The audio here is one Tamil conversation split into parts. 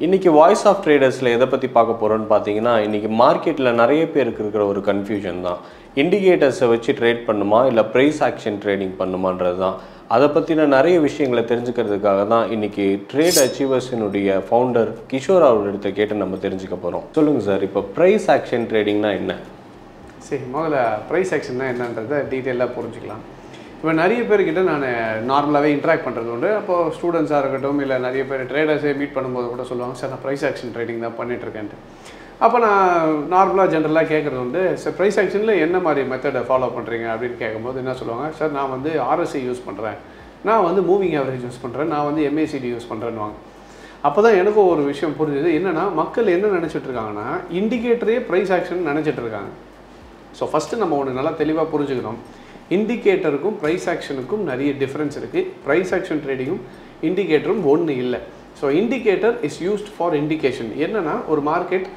இன்னைக்கு வாய்ஸ் ஆஃப் ட்ரேடர்ஸில் எதை பற்றி பார்க்க போகிறோன்னு பார்த்தீங்கன்னா, இன்றைக்கி மார்க்கெட்டில் நிறைய பேருக்கு இருக்கிற ஒரு கன்ஃபியூஷன் தான். இண்டிகேட்டர்ஸை வச்சு ட்ரேட் பண்ணுமா, இல்லை ப்ரைஸ் ஆக்ஷன் ட்ரேடிங் பண்ணுமான்றது தான். அதை பற்றின நிறைய விஷயங்களை தெரிஞ்சுக்கிறதுக்காக தான் இன்றைக்கி ட்ரேட் அச்சீவர்ஸினுடைய ஃபவுண்டர் கிஷோர் அவர்கிட்ட கேட்டு நம்ம தெரிஞ்சுக்க போகிறோம். சொல்லுங்கள் சார், இப்போ ப்ரைஸ் ஆக்ஷன் ட்ரேடிங்னா என்ன? சரி, முதல்ல ப்ரைஸ் ஆக்ஷன்னா என்னன்றதை டீட்டெயிலாக புரிஞ்சுக்கலாம். இப்போ நிறைய பேர்கிட்ட நான் நார்மலாகவே இன்ட்ராக்ட் பண்ணுறது உண்டு. அப்போது ஸ்டூடெண்ட்ஸாக இருக்கட்டும், இல்லை நிறைய பேர் ட்ரேடர்ஸே மீட் பண்ணும்போது கூட சொல்லுவாங்க, சார் நான் ப்ரைஸ் ஆக்ஷன் ட்ரேடிங் தான் பண்ணிகிட்ருக்கேன்ட்டு. அப்போ நான் நார்மலாக ஜென்ரலாக கேட்குறது உண்டு, சார் ப்ரைஸ் ஆக்ஷனில் என்ன மாதிரி மெத்தடை ஃபாலோ பண்ணுறீங்க அப்படின்னு கேட்கும்போது என்ன சொல்லுவாங்க, சார் நான் வந்து RSI யூஸ் பண்ணுறேன், நான் வந்து மூவிங் ஆவரேஜ் யூஸ் பண்ணுறேன், நான் வந்து MACD யூஸ் பண்ணுறேன்னுவாங்க. அப்போ தான் எனக்கும் ஒரு விஷயம் புரிஞ்சுது. என்னென்னா, மக்கள் என்ன நினச்சிட்ருக்காங்கன்னா, இண்டிகேட்டரே ப்ரைஸ் ஆக்ஷன் நினச்சிட்ருக்காங்க. ஸோ ஃபஸ்ட்டு நம்ம ஒன்று நல்லா தெளிவாக புரிஞ்சுக்கணும். இண்டிகேட்டருக்கும் ப்ரைஸ் ஆக்ஷனுக்கும் நிறைய டிஃப்ரென்ஸ் இருக்குது. ப்ரைஸ் ஆக்ஷன் ட்ரேடிங்கும் இண்டிகேட்டரும் ஒன்று இல்லை. So indicator is used for indication. என்னென்னா, ஒரு மார்க்கெட்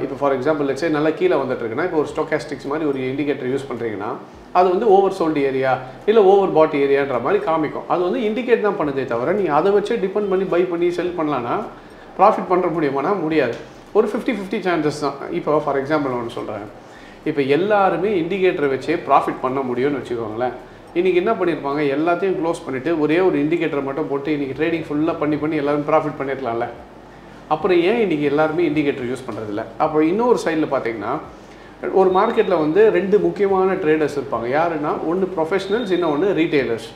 இப்போ ஃபார் எக்ஸாம்பிள் லெட்ஸ் சே நல்லா கீழே வந்துட்டுருக்குன்னா, இப்போ ஒரு ஸ்டோகாஸ்டிக்ஸ் மாதிரி ஒரு இண்டிகேட்டர் யூஸ் பண்ணுறீங்கன்னா, அது வந்து ஓவர் சோல்டு ஏரியா இல்லை ஓவர் பாட் ஏரியான்ற மாதிரி காமிக்கும். அது வந்து இண்டிகேட் தான் பண்ணுதே தவிர, நீங்கள் அதை வச்சே டிபெண்ட் பண்ணி பை பண்ணி செல் பண்ணலான்னா ப்ராஃபிட் பண்ணுற முடியுமானா முடியாது. ஒரு 50-50 சான்சஸ் தான். இப்போ ஃபார் எக்ஸாம்பிள் ஒன்று சொல்கிறேன். இப்போ எல்லாருமே இண்டிகேட்டரை வச்சே ப்ராஃபிட் பண்ண முடியும்னு வச்சுக்கோங்களேன். இன்றைக்கி என்ன பண்ணியிருப்பாங்க, எல்லாத்தையும் க்ளோஸ் பண்ணிவிட்டு ஒரே ஒரு இண்டிகேட்டரை மட்டும் போட்டு இன்றைக்கி ட்ரேடிங் ஃபுல்லாக பண்ணி எல்லோரும் ப்ராஃபிட் பண்ணிடலாம்ல. அப்புறம் ஏன் இன்றைக்கி எல்லாருமே இண்டிகேட்டர் யூஸ் பண்ணுறதில்ல? அப்போ இன்னொரு சைடில் பார்த்தீங்கன்னா, ஒரு மார்க்கெட்டில் வந்து ரெண்டு முக்கியமான ட்ரேடர்ஸ் இருப்பாங்க. யாருன்னா, ஒன்று ப்ரொஃபஷனல்ஸ், இன்னொன்று ரீட்டைலர்ஸ்.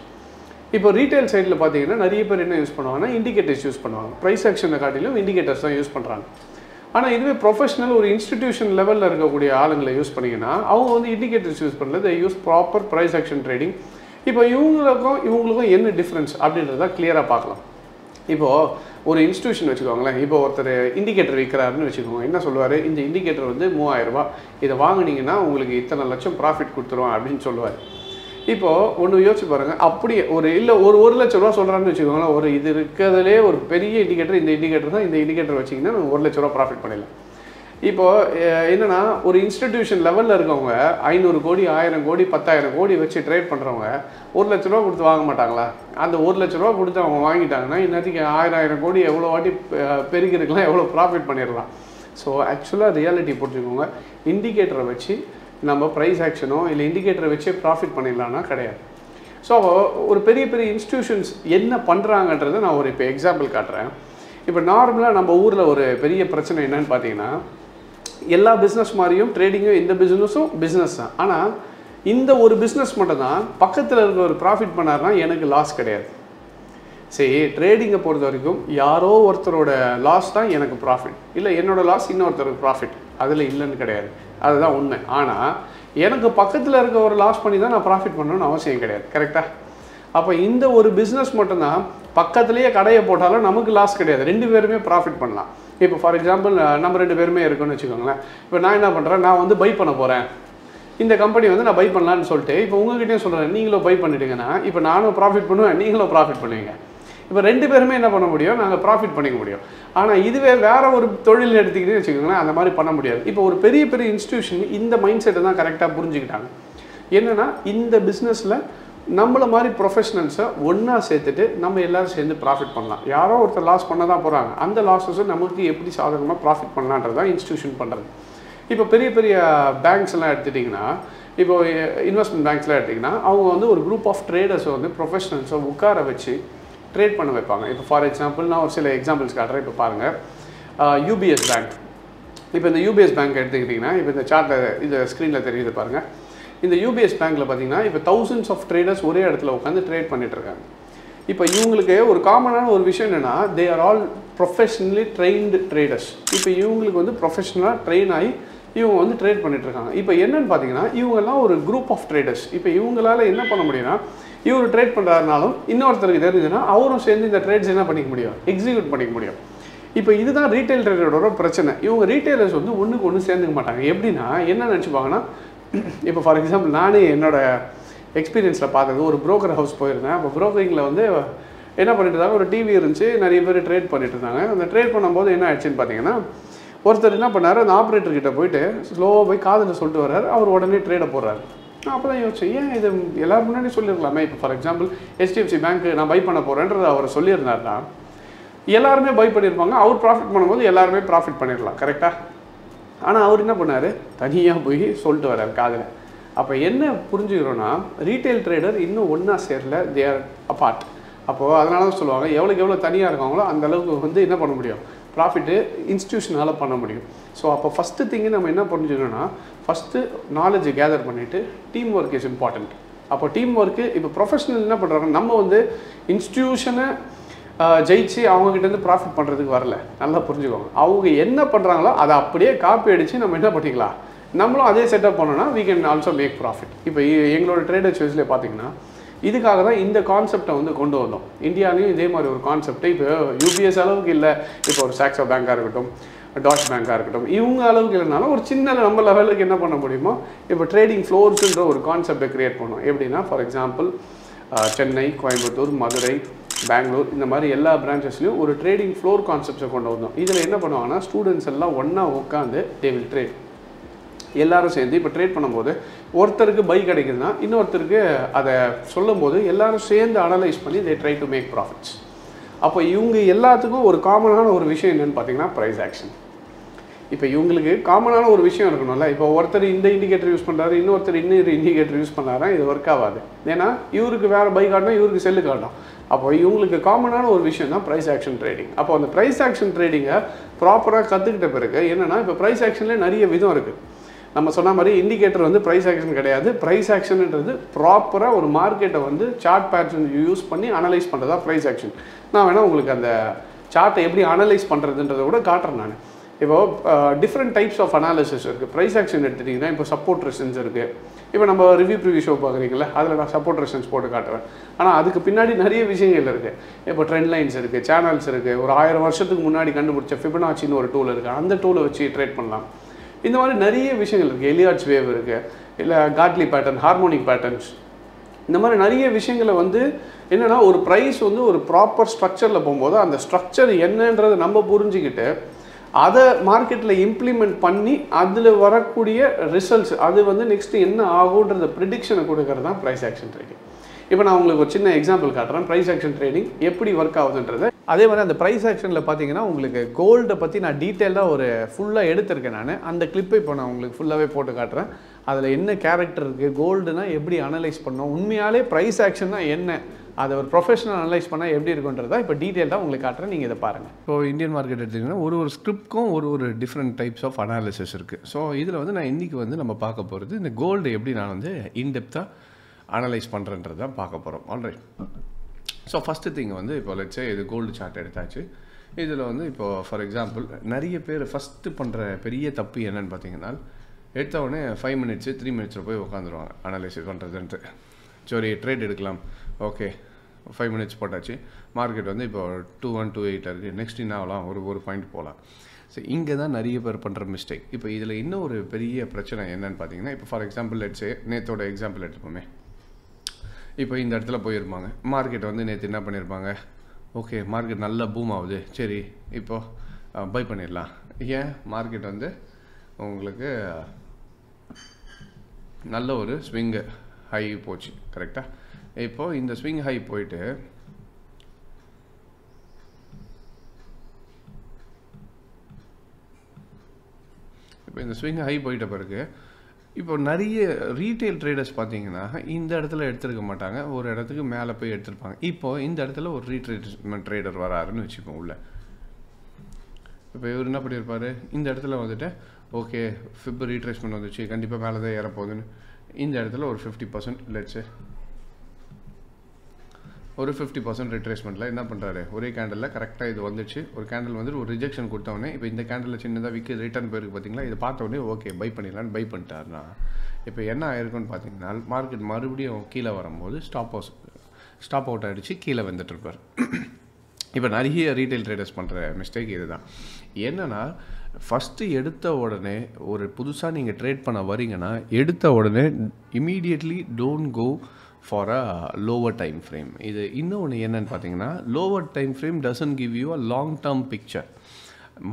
இப்போ ரீட்டைல் சைடில் பார்த்தீங்கன்னா நிறைய பேர் என்ன யூஸ் பண்ணுவாங்கன்னா, இண்டிகேட்டர்ஸ் யூஸ் பண்ணுவாங்க. ப்ரைஸ் ஆக்ஷனை காட்டிலும் இண்டிகேட்டர்ஸ் தான் யூஸ் பண்ணுறாங்க. ஆனால் இதுவே ப்ரொஃபஷனல் ஒரு இன்ஸ்டிடியூஷன் லெவலில் இருக்கக்கூடிய ஆளுங்களை யூஸ் பண்ணிங்கன்னா, அவங்க வந்து இண்டிகேட்டர்ஸ் யூஸ் பண்ணல, they use proper price action trading. இப்போ இவங்களுக்கும் என்ன டிஃப்ரென்ஸ் அப்படின்றத கிளியராக பார்க்கலாம். இப்போது ஒரு இன்ஸ்டியூஷன் வச்சுக்கோங்களேன். இப்போ ஒருத்தர் இண்டிகேட்டர் விற்கிறாருன்னு வச்சுக்கோங்க. என்ன சொல்லுவார், இந்த இண்டிகேட்டர் வந்து 3000 ரூபா, இதை வாங்கினீங்கன்னா உங்களுக்கு இத்தனை லட்சம் ப்ராஃபிட் கொடுத்துருவோம் அப்படின்னு சொல்லுவார். இப்போது ஒன்று யோசிச்சு பாருங்கள், அப்படியே ஒரு லட்ச ரூபா சொல்கிறான்னு வச்சுக்கோங்களேன். ஒரு இது இருக்கிறதுலே ஒரு பெரிய இண்டிகேட்டர், இந்த இண்டிகேட்டர் தான், இந்த இண்டிகேட்டர் வச்சிங்கன்னா 1 லட்ச ரூபா ப்ராஃபிட் பண்ணிடலாம். இப்போது என்னென்னா, ஒரு இன்ஸ்டிடியூஷன் லெவலில் இருக்கவங்க 500 கோடி 1000 கோடி 10,000 கோடி வச்சு ட்ரேட் பண்ணுறவங்க 1 லட்ச ரூபா கொடுத்து வாங்க மாட்டாங்களா? அந்த 1 லட்ச ரூபா கொடுத்து அவங்க வாங்கிட்டாங்கன்னா இன்னத்துக்கு 1000 கோடி எவ்வளோ வாட்டி பெருகிருக்கலாம், எவ்வளோ ப்ராஃபிட் பண்ணிடலாம். ஸோ ஆக்சுவலாக ரியாலிட்டி போட்டுக்கோங்க. இண்டிகேட்டரை வச்சு நம்ம ப்ரைஸ் ஆக்ஷனோ இல்லை இண்டிகேட்டரை வச்சே ப்ராஃபிட் பண்ணிடலான்னா கிடையாது. ஸோ ஒரு பெரிய இன்ஸ்டிடியூஷன்ஸ் என்ன பண்ணுறாங்கன்றதை நான் ஒரு இப்போ எக்ஸாம்பிள் காட்டுறேன். இப்போ நார்மலாக நம்ம ஊரில் ஒரு பெரிய பிரச்சனை என்னன்னு பார்த்தீங்கன்னா, எல்லா பிஸ்னஸ் மாதிரியும் ட்ரேடிங்கும் இந்த பிஸ்னஸும் பிஸ்னஸ் தான். ஆனால் இந்த ஒரு பிஸ்னஸ் மட்டும் தான் பக்கத்தில் இருக்க ஒரு ப்ராஃபிட் பண்ணார்னா எனக்கு லாஸ் கிடையாது. சரி, ட்ரேடிங்கை பொறுத்த வரைக்கும் யாரோ ஒருத்தரோட லாஸ் தான் எனக்கு ப்ராஃபிட், இல்லை என்னோடய லாஸ் இன்னொருத்தருக்கு ப்ராஃபிட், அதில் இல்லைன்னு கிடையாது. அதுதான் உண்மை. ஆனால் எனக்கு பக்கத்தில் இருக்க ஒரு லாஸ் பண்ணி தான் நான் ப்ராஃபிட் பண்ணணும்னு அவசியம் கிடையாது. கரெக்டாக? அப்போ இந்த ஒரு பிஸ்னஸ் மட்டும்தான் பக்கத்துலேயே கடையை போட்டாலும் நமக்கு லாஸ் கிடையாது, 2 பேருமே ப்ராஃபிட் பண்ணலாம். இப்போ ஃபார் எக்ஸாம்பிள் நம்ம 2 பேருமே இருக்குன்னு வச்சுக்கோங்களேன். இப்போ நான் என்ன பண்ணுறேன், நான் வந்து பை பண்ண போகிறேன், இந்த கம்பெனி வந்து நான் பை பண்ணலான்னு சொல்லிட்டு இப்போ உங்கள்கிட்டயும் சொல்கிறேன், நீங்களும் பை பண்ணிட்டீங்கன்னா இப்போ நானும் ப்ராஃபிட் பண்ணுவேன், நீங்களும் ப்ராஃபிட் பண்ணுவீங்க. இப்போ 2 பேருமே என்ன பண்ண முடியும், நாங்கள் ப்ராஃபிட் பண்ணிக்க முடியும். ஆனால் இதுவே வேறு ஒரு தொழில் எடுத்துக்கிட்டே வச்சுக்கோங்களேன், அந்த மாதிரி பண்ண முடியாது. இப்போ ஒரு பெரிய இன்ஸ்டிடியூஷன் இந்த மைண்ட் செட்டை தான் கரெக்டாக புரிஞ்சுக்கிட்டாங்க. என்னென்னா, இந்த பிஸ்னஸில் நம்மளை மாதிரி ப்ரொஃபஷனல்ஸை ஒன்றா சேர்த்துட்டு நம்ம எல்லோரும் சேர்ந்து ப்ராஃபிட் பண்ணலாம். யாரோ ஒருத்தர் லாஸ் பண்ண தான் போகிறாங்க, அந்த லாஸஸை நமக்கு எப்படி சாதகமாக ப்ராஃபிட் பண்ணலான்றது தான் இன்ஸ்டிடியூஷன் பண்ணுறது. இப்போ பெரிய பேங்க்ஸ் எல்லாம் எடுத்துட்டிங்கன்னா, இப்போ இன்வெஸ்ட்மெண்ட் பேங்க்ஸ்லாம் எடுத்திங்கன்னா, அவங்க வந்து ஒரு குரூப் ஆஃப் ட்ரேடர்ஸை வந்து ப்ரொஃபஷனல்ஸை உட்கார வச்சு ட்ரேட் பண்ண வைப்பாங்க. இப்போ ஃபார் எக்ஸாம்பிள் நான் ஒரு சில எக்ஸாம்பிள்ஸ் காட்டுறேன். இப்போ பாருங்கள், UBS பேங்க். இப்போ இந்த UBS பேங்க் எடுத்துக்கிட்டிங்கன்னா, இப்போ இந்த சார்ட்டை இந்த ஸ்க்ரீனில் தெரியுது பாருங்கள். இந்த UBS பேங்க்கில் பார்த்தீங்கன்னா இப்போ thousands ஆஃப் ட்ரேடர்ஸ் ஒரே இடத்துல உட்காந்து ட்ரேட் பண்ணிகிட்ருக்காங்க. இப்போ இவங்களுக்கு ஒரு காமனான ஒரு விஷயம் என்னென்னா, they are all professionally trained traders. இப்போ இவங்களுக்கு வந்து ப்ரொஃபஷ்னலாக ட்ரெயின் ஆகி இவங்க வந்து ட்ரேட் பண்ணிகிட்ருக்காங்க. இப்போ என்னென்னு பார்த்தீங்கன்னா, இவங்கெல்லாம் ஒரு குரூப் ஆஃப் ட்ரேடர்ஸ். இப்போ இவங்களால் என்ன பண்ண முடியும்னா, இவர் ட்ரேட் பண்ணுறாருனாலும் இன்னொருத்தருக்கு தெரிஞ்சுன்னா அவரும் சேர்ந்து இந்த ட்ரேட்ஸ் என்ன பண்ணிக்க முடியும், எக்ஸிக்யூட் பண்ணிக்க முடியும். இப்போ இதுதான் ரீட்டைல் ட்ரேடரோட பிரச்சனை. இவங்க ரீட்டைலர்ஸ் வந்து ஒன்றுக்கு ஒன்று சேர்ந்துக்க மாட்டாங்க. எப்படின்னா, என்ன நினச்சிப்பாங்கன்னா, இப்போ ஃபார் எக்ஸாம்பிள் நானே என்னோடய எக்ஸ்பீரியன்ஸில் பார்த்தது, ஒரு ப்ரோக்கர் ஹவுஸ் போயிருந்தேன். அப்போ ப்ரோக்கரிங்கில் வந்து என்ன பண்ணிட்டு இருந்தாங்க, ஒரு டிவி இருந்துச்சு, நிறைய பேர் ட்ரேட் பண்ணிட்டு இருந்தாங்க. அந்த ட்ரேட் பண்ணும்போது என்ன ஆயிடுச்சுன்னு பார்த்தீங்கன்னா, ஒருத்தர் என்ன பண்ணார், அந்த ஆப்ரேட்டர்கிட்ட போயிட்டு ஸ்லோவாக போய் காதில் சொல்லிட்டு வர்றாரு. அவர் உடனே ட்ரேடை போடுறாரு. அப்போ தான் யோசிச்சேன், ஏன் இது எல்லோரும் முன்னாடி சொல்லியிருக்கலாமே. இப்போ ஃபார் எக்ஸாம்பிள் HDFC பேங்க் நான் பை பண்ண போகிறேன்றது அவர் சொல்லியிருந்தாருன்னா, எல்லாருமே பை பண்ணியிருப்பாங்க. அவர் ப்ராஃபிட் பண்ணும்போது எல்லாருமே ப்ராஃபிட் பண்ணிடலாம். கரெக்டாக? ஆனால் அவர் என்ன பண்ணார், தனியாக போய் சொல்லிட்டு வர்றார் காதில். அப்போ என்ன புரிஞ்சுக்கிறோன்னா, ரீட்டைல் ட்ரேடர் இன்னும் ஒன்றா சேரல, தே ஆர் அபார்ட். அப்போது அதனால தான் சொல்லுவாங்க, எவ்வளோ தனியாக இருக்காங்களோ அந்த அளவுக்கு என்ன பண்ண முடியும், ப்ராஃபிட்டு இன்ஸ்டியூஷனால் பண்ண முடியும். ஸோ அப்போ ஃபஸ்ட்டு திங்கு நம்ம என்ன புரிஞ்சுக்கணும்னா, ஃபஸ்ட்டு நாலேஜை கேதர் பண்ணிவிட்டு டீம் ஒர்க் இஸ் இம்பார்ட்டண்ட். அப்போ டீம் ஒர்க்கு இப்போ ப்ரொஃபஷனல் என்ன பண்ணுறாங்க, நம்ம இன்ஸ்டியூஷனை ஜெயிச்சு அவங்ககிட்டேருந்து ப்ராஃபிட் பண்ணுறதுக்கு வரல. நல்லா புரிஞ்சுக்கோங்க. அவங்க என்ன பண்ணுறாங்களோ அதை அப்படியே காப்பி அடித்து நம்ம என்ன பண்ணிக்கலாம், நம்மளும் அதே செட்டப் பண்ணோன்னா we can also make profit. இப்போ எங்களோட ட்ரேடர் சாய்ஸ்லேயே பார்த்தீங்கன்னா இதுக்காக தான் இந்த கான்செப்டை கொண்டு வந்தோம். இந்தியாவிலையும் இதே மாதிரி ஒரு கான்செப்டை இப்போ யூபிஎஸ் அளவுக்கு இல்லை, இப்போ ஒரு சாக்ஸோ பேங்காக இருக்கட்டும், டாஷ் பேங்காக இருக்கட்டும், இவங்க அளவுக்கு இல்லைனாலும் ஒரு சின்ன நம்ம லெவலுக்கு என்ன பண்ண முடியுமோ இப்போ ட்ரேடிங் ஃப்ளோர்ஸுன்ற ஒரு கான்செப்டை க்ரியேட் பண்ணோம். எப்படின்னா ஃபார் எக்ஸாம்பிள் சென்னை, கோயம்புத்தூர், மதுரை, பெங்களூர் இந்த மாதிரி எல்லா பிரான்ச்சஸ்லையும் ஒரு ட்ரேடிங் ஃப்ளோர் கான்செப்ட்ஸை கொண்டு வந்தோம். இதில் என்ன பண்ணுவாங்கன்னா ஸ்டூடெண்ட்ஸ் எல்லாம் ஒன்றா உட்காந்து தே வில் ட்ரேட். எல்லாரும் சேர்ந்து இப்போ ட்ரேட் பண்ணும்போது ஒருத்தருக்கு பை கிடைக்குதுன்னா இன்னொருத்தருக்கு அதை சொல்லும் போது எல்லாரும் சேர்ந்து அனலைஸ் பண்ணி they try to make profits. அப்போ இவங்க எல்லாத்துக்கும் ஒரு காமனான ஒரு விஷயம் என்னென்னு பார்த்தீங்கன்னா ப்ரைஸ் ஆக்ஷன். இப்போ இவங்களுக்கு காமனான ஒரு விஷயம் இருக்கணும்ல. இப்போ ஒருத்தர் இந்த இண்டிகேட்டர் யூஸ் பண்ணுறாரு, இன்னொருத்தர் இன்னொரு இண்டிகேட்டர் யூஸ் பண்ணாரா, இது ஒர்க் ஆகாது. ஏன்னா இவருக்கு வேறு பை காட்டணும், இவருக்கு செல்லு காட்டும். அப்போ இவங்களுக்கு காமனான ஒரு விஷயம் தான் ப்ரைஸ் ஆக்ஷன் ட்ரேடிங். அப்போ அந்த ப்ரைஸ் ஆக்ஷன் ட்ரேடிங்கை ப்ராப்பராக கற்றுக்கிட்ட பிறகு என்னென்னா, இப்போ ப்ரைஸ் ஆக்ஷன்லேயே நிறைய விதம் இருக்குது. நம்ம சொன்ன மாதிரி இண்டிகேட்டர் ப்ரைஸ் ஆக்ஷன் கிடையாது. ப்ரைஸ் ஆக்ஷன்ன்றது ப்ராப்பராக ஒரு மார்க்கெட்டை சார்ட் பேட்டர்ன் யூஸ் பண்ணி அனலைஸ் பண்ணுறதா ப்ரைஸ் ஆக்ஷன். நான் வேணால் உங்களுக்கு அந்த சார்ட்டை எப்படி அனலைஸ் பண்ணுறதுன்றதை கூட காட்டுறேன் நான். இப்போது டிஃப்ரெண்ட் டைப்ஸ் ஆஃப் அனாலிசிஸ் இருக்குது. ப்ரைஸ் ஆக்ஷன் எடுத்துட்டிங்கன்னா இப்போ சப்போர்ட் ரெசிஸ்டன்ஸ் இருக்குது. இப்போ நம்ம ரிவ்யூ ஷோ பார்க்குறீங்களா, அதில் நான் சப்போர்ட் ரெசிஸ்டன்ஸ் போட்டு காட்டுவேன். ஆனால் அதுக்கு பின்னாடி நிறைய விஷயங்கள் இருக்குது. இப்போ ட்ரெண்ட் லைன்ஸ் இருக்குது, சேனல்ஸ் இருக்குது, ஒரு 1000 வருஷத்துக்கு முன்னாடி கண்டுபிடிச்ச ஃபிபனாச்சின்னு ஒரு டூல் இருக்குது, அந்த டூலை வச்சு ட்ரேட் பண்ணலாம். இந்த மாதிரி நிறைய விஷயங்கள் இருக்குது. எலியாட்ஸ் வேவ் இருக்குது, இல்லை காட்லி பேட்டர்ன், ஹார்மோனிக் பேட்டர்ன்ஸ், இந்த மாதிரி நிறைய விஷயங்களை என்னென்னா ஒரு ப்ரைஸ் ஒரு ப்ராப்பர் ஸ்ட்ரக்சரில் போகும்போது அந்த ஸ்ட்ரக்சர் என்னன்றதை நம்ம புரிஞ்சுக்கிட்டு அதை மார்க்கெட்டில் இம்ப்ளிமெண்ட் பண்ணி அதில் வரக்கூடிய ரிசல்ட்ஸ் அது நெக்ஸ்ட்டு என்ன ஆகுன்றத ப்ரிடிக்ஷனை கொடுக்கறது தான் ப்ரைஸ் ஆக்ஷன் ட்ரேடிங். இப்போ நான் உங்களுக்கு ஒரு சின்ன எக்ஸாம்பிள் காட்டுறேன், ப்ரைஸ் ஆக்ஷன் ட்ரேடிங் எப்படி ஒர்க் ஆகுதுன்றது. அதே மாதிரி அந்த ப்ரைஸ் ஆக்ஷனில் பார்த்தீங்கன்னா உங்களுக்கு கோல்டை பற்றி நான் டீட்டெயிலாக ஒரு ஃபுல்லாக எடுத்திருக்கேன். நான் அந்த கிளிப்பை இப்போ நான் உங்களுக்கு ஃபுல்லாகவே போட்டு காட்டுறேன். அதில் என்ன கேரக்டர் இருக்குது, கோல்டுனா எப்படி அனலைஸ் பண்ணோம், உண்மையாலே ப்ரைஸ் ஆக்ஷன்னா என்ன, அதை ஒரு ப்ரொஃபஷனல் அனலைஸ் பண்ணால் எப்படி இருக்குன்றதா இப்போ டீட்டெயிலாக உங்களுக்கு காட்டுறேன். நீங்கள் இதை பாருங்கள். இப்போ இந்தியன் மார்க்கெட் எடுத்திங்கன்னா ஒரு ஸ்கிரிப்ட்க்கும் ஒரு டிஃப்ரெண்ட் டைப்ஸ் ஆஃப் அனாலிசிஸ் இருக்குது. ஸோ இதில் நான் இன்றைக்கி நம்ம பார்க்க போகிறது இந்த கோல்டு எப்படி நான் இன்டெப்த்தாக அனலைஸ் பண்ணுறன்றது தான் பார்க்க போகிறோம். ஆல்ரைட். ஸோ ஃபஸ்ட்டு திங் இப்போ லெட்ஸ் சே இது கோல்டு சார்ட் எடுத்தாச்சு. இதில் இப்போது ஃபார் எக்ஸாம்பிள் நிறைய பேர் ஃபஸ்ட்டு பண்ணுற பெரிய தப்பு என்னென்னு பார்த்தீங்கன்னா, எடுத்தவுடனே 5 மினிட்ஸு 3 மினிட்ஸில் போய் உட்காந்துருவாங்க அனலைசிஸ் பண்ணுறதுன்ட்டு. சரி ட்ரேட் எடுக்கலாம், ஓகே 5 மினிட்ஸ் போட்டாச்சு, மார்க்கெட் இப்போ 2128 இருக்குது, நெக்ஸ்ட் என்ன ஆகலாம், ஒரு பாயிண்ட் போகலாம். ஸோ இங்கே தான் நிறைய பேர் பண்ணுற மிஸ்டேக். இப்போ இதில் இன்னும் ஒரு பெரிய பிரச்சனை என்னென்னு பார்த்தீங்கன்னா, இப்போ ஃபார் எக்ஸாம்பிள் லெட்ஸே நேற்றோட எக்ஸாம்பிள் எடுத்துப்போமே. இப்போ இந்த இடத்துல போயிருப்பாங்க, மார்க்கெட் நேற்று என்ன பண்ணியிருப்பாங்க, ஓகே மார்க்கெட் நல்லா பூம் ஆகுது, சரி இப்போது பை பண்ணிடலாம். ஏன் மார்க்கெட் உங்களுக்கு நல்ல ஒரு ஸ்விங்கு ஹை போச்சு, கரெக்டாக. இப்போது இந்த ஸ்விங் ஹை போயிட்டு இப்போ இந்த ஸ்விங் ஹை போயிட்ட பிறகு இப்போ நிறைய ரீட்டைல் ட்ரேடர்ஸ் பார்த்தீங்கன்னா இந்த இடத்துல எடுத்துருக்க மாட்டாங்க, ஒரு இடத்துக்கு மேலே போய் எடுத்துருப்பாங்க. இப்போது இந்த இடத்துல ஒரு ரீட்ரேஸ்மெண்ட் ட்ரேடர் வராருன்னு வச்சுப்போம் உள்ள. இப்போ இவர் என்ன பண்ணியிருப்பார், இந்த இடத்துல ஓகே ஃபிப் ரீட்ரேஸ்மெண்ட் வந்துச்சு, கண்டிப்பாக மேலே தான் ஏறப்போகுதுன்னு இந்த இடத்துல ஒரு 50% லெட்ஸு ஒரு 50% ரிட்ரேஸ்மெண்ட்டில் என்ன பண்ணுறாரு, ஒரே கேண்டலில் கரெக்டாக இது வந்துச்சு, ஒரு கேண்டில் ஒரு ரிஜெக்ஷன் கொடுத்தவொடனே இப்போ இந்த கேண்டில் சின்னதாக விற்க ரிட்டர்ன் போயிருக்கு பார்த்தீங்களா, இதை பார்த்தோடனே ஓகே பை பண்ணிடலான்னு பை பண்ணிட்டாருன்னா இப்போ என்ன ஆயிருக்குன்னு பார்த்தீங்கன்னா, மார்க்கெட் மறுபடியும் கீழே வரும்போது ஸ்டாப் அவுட் ஆகிடுச்சு, கீழே வந்துட்டுருப்பார். இப்போ நிறைய ரீட்டைல் ட்ரேடர்ஸ் பண்ணுற மிஸ்டேக் இது தான். என்னென்னா ஃபஸ்ட்டு எடுத்த உடனே ஒரு புதுசாக நீங்கள் ட்ரேட் பண்ண வரீங்கன்னா எடுத்த உடனே immediately don't go for a lower time frame. இது இன்னொன்று என்னென்னு பார்த்தீங்கன்னா, lower time frame doesn't give you a long term picture.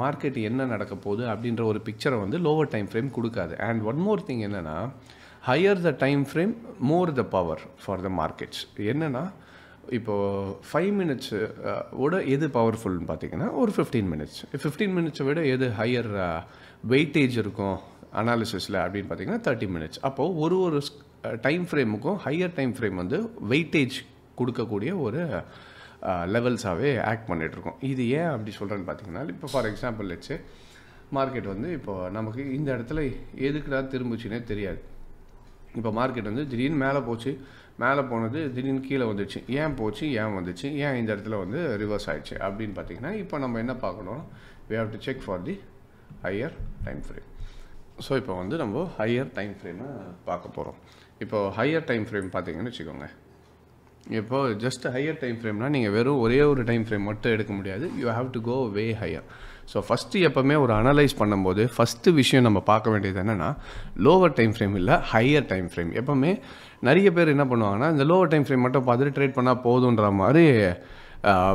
Market என்ன நடக்க போகுது அப்படின்ற ஒரு பிக்சரை லோவர் டைம் ஃப்ரேம் கொடுக்காது. அண்ட் ஒன் மோர் திங் என்னென்னா, higher the time frame more the power for the markets. என்னென்னா இப்போது 5 மினிட்ஸு விட எது பவர்ஃபுல்னு பார்த்தீங்கன்னா ஒரு 15 மினிட்ஸ். 15 மினிட்ஸை விட எது ஹையர் வெயிட்டேஜ் இருக்கும் அனாலிசிஸில் அப்படின்னு பார்த்தீங்கன்னா 30 மினிட்ஸ். அப்போது ஒரு டைம் ஃப்ரேமுக்கும் ஹையர் டைம் ஃப்ரேம் வந்து வெயிட்டேஜ் கொடுக்கக்கூடிய ஒரு லெவல்ஸாகவே ஆக்ட் பண்ணிகிட்ருக்கோம். இது ஏன் அப்படி சொல்கிறேன்னு பார்த்தீங்கன்னா, இப்போ ஃபார் எக்ஸாம்பிள் வச்சு மார்க்கெட் வந்து இப்போது நமக்கு இந்த இடத்துல எதுக்குடா திரும்பிச்சுன்னே தெரியாது. இப்போ மார்க்கெட் வந்து திடீர்னு மேலே போச்சு, மேலே போனது திடீர்னு கீழே வந்துச்சு. ஏன் போச்சு, ஏன் வந்துச்சு, ஏன் இந்த இடத்துல வந்து ரிவர்ஸ் ஆகிடுச்சு அப்படின்னு பார்த்தீங்கன்னா, இப்போ நம்ம என்ன பார்க்கணும், we have to check for the higher time frame. So இப்போ வந்து நம்ம ஹையர் டைம் ஃப்ரேமை பார்க்க போகிறோம். இப்போது ஹையர் டைம் ஃப்ரேம் பார்த்தீங்கன்னு வச்சுக்கோங்க. இப்போது ஜஸ்ட் ஹையர் டைம் ஃப்ரேம்னால் நீங்கள் வெறும் ஒரே ஒரு டைம் ஃப்ரேம் மட்டும் எடுக்க முடியாது. You have to go way higher. So first எப்போவுமே ஒரு அனலைஸ் பண்ணும்போது ஃபஸ்ட்டு விஷயம் நம்ம பார்க்க வேண்டியது என்னென்னா, லோவர் டைம் ஃப்ரேம் இல்லை ஹையர் டைம் ஃப்ரேம். எப்போவுமே நிறைய பேர் என்ன பண்ணுவாங்கன்னா, இந்த லோவர் டைம் ஃப்ரேம் மட்டும் பார்த்துட்டு ட்ரேட் பண்ணால் போதுன்ற மாதிரி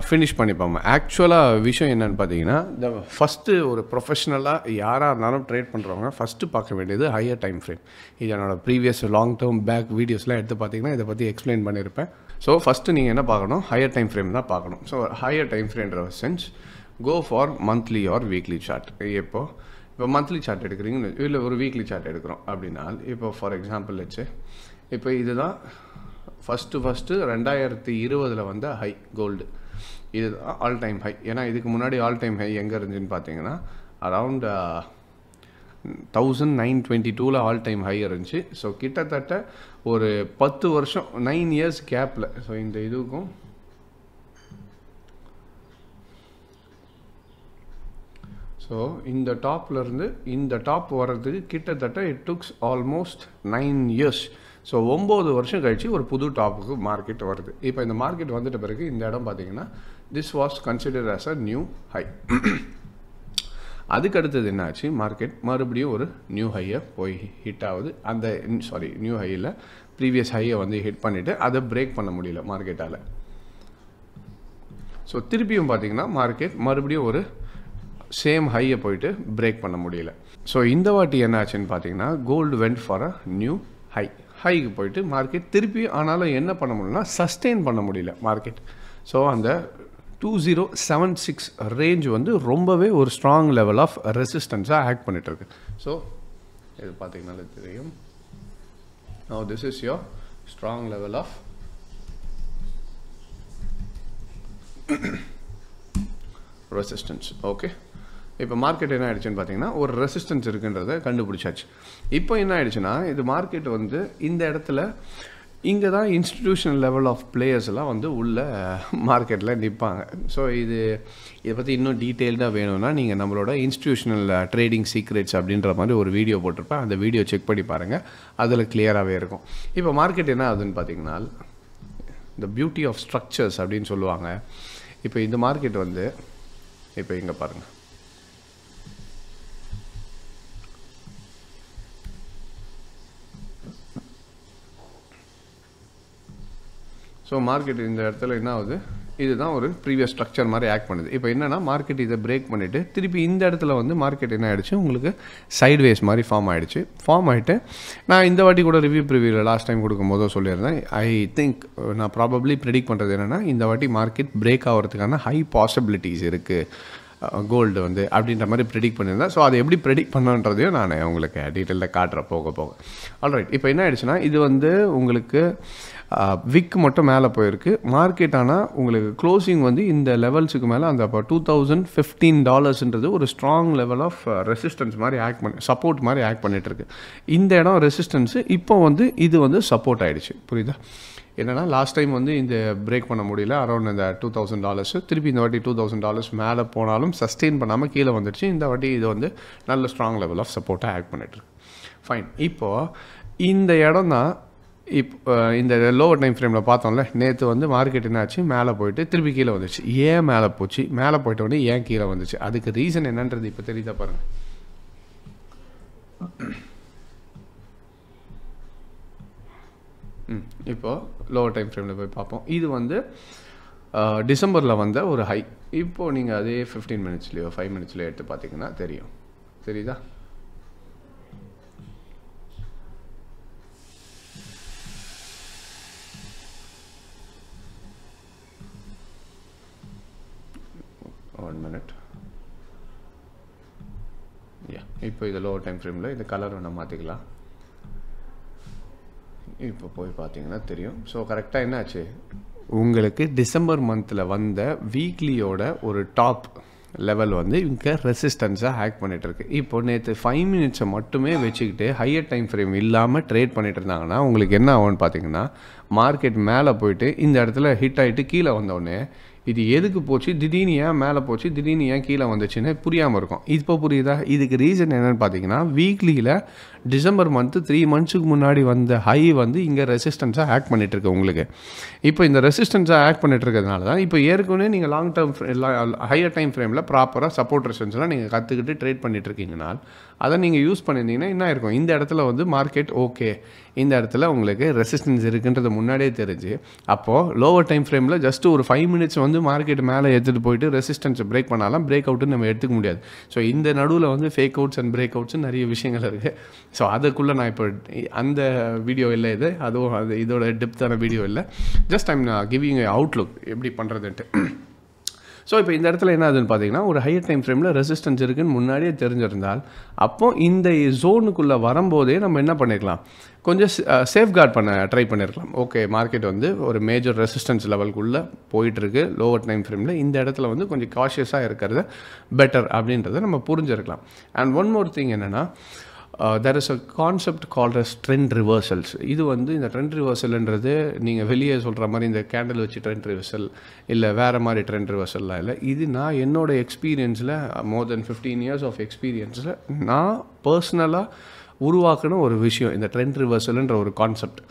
ஃபினிஷ் பண்ணிப்பாங்க. ஆக்சுவலாக விஷயம் என்னென்னு பார்த்தீங்கன்னா, இந்த ஃபஸ்ட்டு ஒரு ப்ரொஃபஷ்னலாக யாராக இருந்தாலும் ட்ரேட் பண்ணுறவங்க ஃபஸ்ட்டு பார்க்க வேண்டியது ஹையர் டைம் ஃப்ரேம். இது என்னோடய ப்ரீவியஸ் லாங் டேர்ம் பேக் வீடியோஸ்லாம் எடுத்து பார்த்தீங்கன்னா இதை பற்றி எக்ஸ்பிளைன் பண்ணியிருப்பேன். ஸோ ஃபஸ்ட்டு நீங்கள் என்ன பார்க்கணும், ஹையர் டைம் ஃப்ரேம் தான் பார்க்கணும். ஸோ ஹையர் டைம் ஃப்ரேம்ன்ற sense go for monthly or weekly chart. இப்போ மந்த்லி சார்ட் எடுக்கிறீங்க, இல்லை ஒரு வீக்லி சார்ட் எடுக்கிறோம் அப்படின்னா, இப்போ ஃபார் எக்ஸாம்பிள் வச்சு இப்போ இதுதான் ஃபஸ்ட்டு 2020 வந்த ஹை கோல்டு. இதுதான் ஆல் டைம் ஹை. ஏன்னா இதுக்கு முன்னாடி ஆல் டைம் ஹை எங்கே இருந்துச்சுன்னு பார்த்தீங்கன்னா அரவுண்ட் 1922 ஆல் டைம் ஹை இருந்துச்சு. ஸோ கிட்டத்தட்ட ஒரு 10 வருஷம் 9 இயர்ஸ் கேப்பில், ஸோ இந்த இதுக்கும் ஸோ இந்த டாப்லேருந்து இந்த டாப் வர்றதுக்கு கிட்டத்தட்ட இட் டுக்ஸ் ஆல்மோஸ்ட் 9 இயர்ஸ். ஸோ 9 வருஷம் கழிச்சு ஒரு புது டாப்புக்கு மார்க்கெட் வருது. இப்போ இந்த மார்க்கெட் வந்துட்ட பிறகு இந்த இடம் பார்த்தீங்கன்னா this was consider as a new high. அதுக்கு அடுத்தது என்ன ஆச்சு, மார்க்கெட் மறுபடியும் ஒரு நியூ ஹையை போய் ஹிட் ஆகுது. அந்த நியூ ஹையில் ப்ரீவியஸ் ஹையை வந்து ஹிட் பண்ணிவிட்டு அதை பிரேக் பண்ண முடியல மார்க்கெட்டால். ஸோ திருப்பியும் பார்த்தீங்கன்னா மார்க்கெட் மறுபடியும் ஒரு சேம் ஹையை போயிட்டு பிரேக் பண்ண முடியல. ஸோ இந்த வாட்டி என்ன ஆச்சுன்னு பார்த்தீங்கன்னா, gold went for a new ஹைக்கு போயிட்டு மார்க்கெட் திருப்பி, ஆனாலும் என்ன பண்ண முடியலன்னா சஸ்டெயின் பண்ண முடியல மார்க்கெட். ஸோ அந்த 2076 ரேஞ்ச் வந்து ரொம்பவே ஒரு ஸ்ட்ராங் லெவல் ஆஃப் ரெசிஸ்டன்ஸாக ஆக்ட் பண்ணிகிட்ருக்கு. ஸோ இது பார்த்தீங்கன்னாலே தெரியும். Now this is your strong level of resistance. Okay, இப்போ மார்க்கெட் என்ன ஆயிடுச்சுன்னு பார்த்தீங்கன்னா, ஒரு ரெசிஸ்டன்ஸ் இருக்குன்றதை கண்டுபிடிச்சாச்சு. இப்போ என்ன ஆயிடுச்சுன்னா, இது மார்க்கெட் வந்து இந்த இடத்துல இங்கே தான் இன்ஸ்டிடியூஷனல் லெவல் ஆஃப் பிளேயர்ஸ் எல்லாம் வந்து உள்ள மார்க்கெட்டில் நிற்பாங்க. ஸோ இதை பற்றி இன்னும் டீட்டெயில்டாக வேணும்னா நீங்கள் நம்மளோட இன்ஸ்டிடியூஷனல் ட்ரேடிங் சீக்ரெட்ஸ் அப்படின்ற மாதிரி ஒரு வீடியோ போட்டிருப்பேன். அந்த வீடியோ செக் பண்ணி பாருங்கள், அதில் கிளியராகவே இருக்கும். இப்போ மார்க்கெட் என்ன ஆகுதுன்னு பார்த்தீங்கன்னா, இந்த பியூட்டி ஆஃப் ஸ்ட்ரக்சர்ஸ் அப்படின்னு சொல்லுவாங்க. இப்போ இந்த மார்க்கெட் வந்து இப்போ இங்கே பாருங்கள், ஸோ மார்க்கெட் இந்த இடத்துல என்ன ஆகுது, இதுதான் ஒரு ப்ரீவியஸ் ஸ்ட்ரக்சர் மாதிரி ஆக்ட் பண்ணுது. இப்போ என்னென்னா மார்க்கெட் இதை பிரேக் பண்ணிவிட்டு திருப்பி இந்த இடத்துல வந்து மார்க்கெட் என்ன ஆகிடுச்சு, உங்களுக்கு சைட்வேஸ் மாதிரி ஃபார்ம் ஆகிட்டு நான் இந்த வாட்டி கூட ப்ரிவியூவில் லாஸ்ட் டைம் கொடுக்கும்போது சொல்லியிருந்தேன். ஐ திங்க் நான் ப்ராபப்ளி ப்ரெடிக்ட் பண்ணுறது என்னென்னா, இந்த வாட்டி மார்க்கெட் பிரேக் ஆகிறதுக்கான ஹை பாசிபிலிட்டிஸ் இருக்குது கோல்டு வந்து அப்படின்ற மாதிரி ப்ரெடிக்ட் பண்ணியிருந்தேன். ஸோ அதை எப்படி ப்ரெடிக்ட் பண்ணுன்றதையும் நான் உங்களுக்கு டீட்டெயிலில் காட்டுறேன் போக. ஆல்ரைட், இப்போ என்ன ஆகிடுச்சுன்னா, இது வந்து உங்களுக்கு விக் மட்டும் மேலே போயிருக்கு மார்க்கெட். ஆனால் உங்களுக்கு க்ளோசிங் வந்து இந்த லெவல்ஸுக்கு மேலே அந்த அப்போ $2015 ஒரு ஸ்ட்ராங் லெவல் ஆஃப் ரெசிஸ்டன்ஸ் மாதிரி சப்போர்ட் மாதிரி ஆக்ட் பண்ணிகிட்ருக்கு. இந்த இடம் ரெசிஸ்டன்ஸு, இப்போ வந்து இது வந்து சப்போர்ட் ஆகிடுச்சு. புரியுதா? என்னென்னா லாஸ்ட் டைம் வந்து இந்த பிரேக் பண்ண முடியல, அரௌண்ட் இந்த $2000. திருப்பி இந்த வாட்டி $2000 மேலே போனாலும் சஸ்டெயின் பண்ணாமல் கீழே வந்துடுச்சு. இந்த வாட்டி இது வந்து நல்ல ஸ்ட்ராங் லெவல் ஆஃப் சப்போர்ட்டாக ஆக்ட் பண்ணிட்டுருக்கு. ஃபைன், இப்போது இந்த இடம் தான் இப்போ இந்த லோவர் டைம் ஃப்ரேமில் பார்த்தோம்ல, நேற்று வந்து மார்க்கெட் என்னாச்சு, மேலே போயிட்டு திருப்பி கீழே வந்துச்சு. ஏன் மேலே போச்சு, மேலே போயிட்ட உடனே ஏன் கீழே வந்துச்சு, அதுக்கு ரீசன் என்னன்றது இப்போ தெரியுதா பாருங்கள். இப்போது லோவர் டைம் ஃப்ரேமில் போய் பார்ப்போம். இது வந்து டிசம்பரில் வந்த ஒரு ஹை. இப்போது நீங்கள் அதே 15 மினிட்ஸ்லேயோ 5 மினிட்ஸ்லேயோ எடுத்து பார்த்தீங்கன்னா தெரியுதா? இப்போ இது லோவர் டைம் ஃப்ரேமில் இந்த கலர் வேணால் மாற்றிக்கலாம். இப்போ போய் பார்த்தீங்கன்னா தெரியும். ஸோ கரெக்டாக என்னாச்சு, உங்களுக்கு டிசம்பர் மந்தில் வந்த வீக்லியோட ஒரு டாப் லெவல் வந்து இங்கே ரெசிஸ்டன்ஸாக ஹேக் பண்ணிகிட்ருக்கு. இப்போ நேற்று 5 மினிட்ஸை மட்டுமே வச்சுக்கிட்டு ஹையர் டைம் ஃப்ரேம் இல்லாமல் ட்ரேட் பண்ணிட்டு இருந்தாங்கன்னா உங்களுக்கு என்ன ஆகும்னு பார்த்தீங்கன்னா, மார்க்கெட் மேலே போயிட்டு இந்த இடத்துல ஹிட் ஆகிட்டு கீழே வந்தோடனே இது எதுக்கு போச்சு, திடீர்னு ஏன் மேலே போச்சு, திடீர்னு ஏன் கீழே வந்துச்சுன்னு புரியாமல் இருக்கும். இப்போ புரியுதா? இதுக்கு ரீசன் என்னென்னு பார்த்தீங்கன்னா, வீக்லியில் டிசம்பர் மந்த்து 3 மந்த்ஸுக்கு முன்னாடி வந்த ஹை வந்து இங்கே ரெசிஸ்டன்ஸாக ஹேக் பண்ணிகிட்ருக்கு உங்களுக்கு. இப்போ இந்த ரெசிஸ்டன்ஸாக ஹேக் பண்ணிட்டு இருக்கிறதுனால தான் இப்போ ஏற்கனவே நீங்கள் லாங் டேர்ம் ஹையர் டைம் ஃப்ரேமில் ப்ராப்பராக சப்போர்ட் ரெசிஸ்டன்ஸ்லாம் நீங்கள் கற்றுக்கிட்டு ட்ரேட் பண்ணிட்டு இருக்கீங்கன்னா அதை நீங்கள் யூஸ் பண்ணியிருந்தீங்கன்னா என்ன இருக்கும், இந்த இடத்துல வந்து மார்க்கெட் ஓகே, இந்த இடத்துல உங்களுக்கு ரெசிஸ்டன்ஸ் இருக்குன்றது முன்னாடியே தெரிஞ்சு, அப்போது லோவர் டைம் ஃப்ரேமில் ஜஸ்ட் ஒரு 5 மினிட்ஸ் வந்து மார்க்கெட் மேலே எடுத்துகிட்டு போயிட்டு ரெசிஸ்டன்ஸை பிரேக் பண்ணாலும் பிரேக் அவுட்டுன்னு நம்ம எடுத்துக்க முடியாது. ஸோ இந்த நடுவில் வந்து fake outs and break outs நிறைய விஷயங்கள் இருக்குது. ஸோ அதுக்குள்ளே நான் இப்போ அந்த வீடியோ இல்லை, அதுவும் இதோட டெப்த்தான வீடியோ இல்லை. ஜஸ்ட் ஐம் கிவிங் அவுட்லுக் எப்படி பண்ணுறதுன்ட்டு. ஸோ இப்போ இந்த இடத்துல என்ன ஆகுதுன்னு பார்த்தீங்கன்னா, ஒரு ஹையர் டைம் ஃப்ரேமில் ரெசிஸ்டன்ஸ் இருக்குன்னு முன்னாடியே தெரிஞ்சிருந்தால் அப்போ இந்த ஜோனுக்குள்ளே வரும்போதே நம்ம என்ன பண்ணிக்கலாம், கொஞ்சம் சேஃப்கார்ட் பண்ண ட்ரை பண்ணியிருக்கலாம். ஓகே, மார்க்கெட் வந்து ஒரு மேஜர் ரெசிஸ்டன்ஸ் லெவலுக்குள்ளே போயிட்டுருக்கு லோவர் டைம் ஃப்ரேமில், இந்த இடத்துல வந்து கொஞ்சம் காஷியஸாக இருக்கிறது பெட்டர் அப்படின்றத நம்ம புரிஞ்சிருக்கலாம். அண்ட் ஒன் மோர் திங் என்னென்னா, there is a concept called as trend reversals. இது வந்து இந்த ட்ரெண்ட் ரிவர்சல்ன்றது நீங்கள் வெளியே சொல்கிற மாதிரி இந்த கேண்டில் வச்சு ட்ரெண்ட் ரிவர்சல் இல்லை வேறு மாதிரி ட்ரெண்ட் ரிவர்சல்லாம் இல்லை. இது நான் என்னோடய எக்ஸ்பீரியன்ஸில் மோர் தென் 15 years ஆஃப் எக்ஸ்பீரியன்ஸில் நான் பர்சனலாக உருவாக்கின ஒரு விஷயம் இந்த ட்ரெண்ட் ரிவர்சல்ன்ற ஒரு கான்செப்ட்.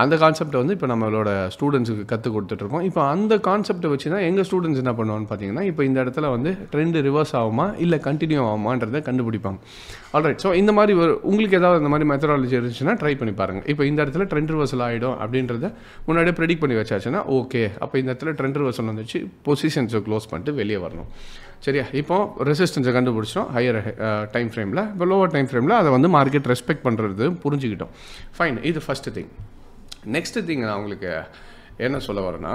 அந்த கான்செப்டை வந்து இப்போ நம்மளோட ஸ்டூடெண்ட்ஸுக்கு கற்றுக் கொடுத்துட்ருக்கோம். இப்போ அந்த கான்செப்டை வச்சு தான் எங்கள் ஸ்டூடெண்ட்ஸ் என்ன பண்ணுவான்னு பார்த்தீங்கன்னா, இப்போ இந்த இடத்துல வந்து ட்ரெண்டு ரிவர்ஸ் ஆகுமா இல்லை கண்டினியூ ஆகுமான்றதை கண்டுபிடிப்பாங்க. ஆல்ரைட், ஸோ இந்த மாதிரி உங்களுக்கு ஏதாவது இந்த மாதிரி மெத்தடாலஜி இருந்துச்சுன்னா ட்ரை பண்ணி பாருங்கள். இப்போ இந்த இடத்துல ட்ரெண்ட் ரிவர்சல் ஆகிடும் அப்படின்றத முன்னாடியே ப்ரெடிக்ட் பண்ணி வச்சாச்சுன்னா ஓகே, அப்போ இந்த இடத்துல ட்ரெண்ட் ரிவர்சல் வந்துச்சு, பொசிஷன்ஸை க்ளோஸ் பண்ணிட்டு வெளியே வரணும். சரியா? இப்போ ரெசிஸ்டன்ஸை கண்டுபிடிச்சோம் ஹையர் டைம் ஃப்ரேமில். இப்போ லோவர் டைம் ஃப்ரேமில் அதை வந்து மார்க்கெட் ரெஸ்பெக்ட் பண்ணுறது புரிஞ்சுக்கிட்டோம். ஃபைன், இது ஃபஸ்ட்டு திங். நெக்ஸ்ட்டு திங் நான் உங்களுக்கு என்ன சொல்ல வரேன்னா,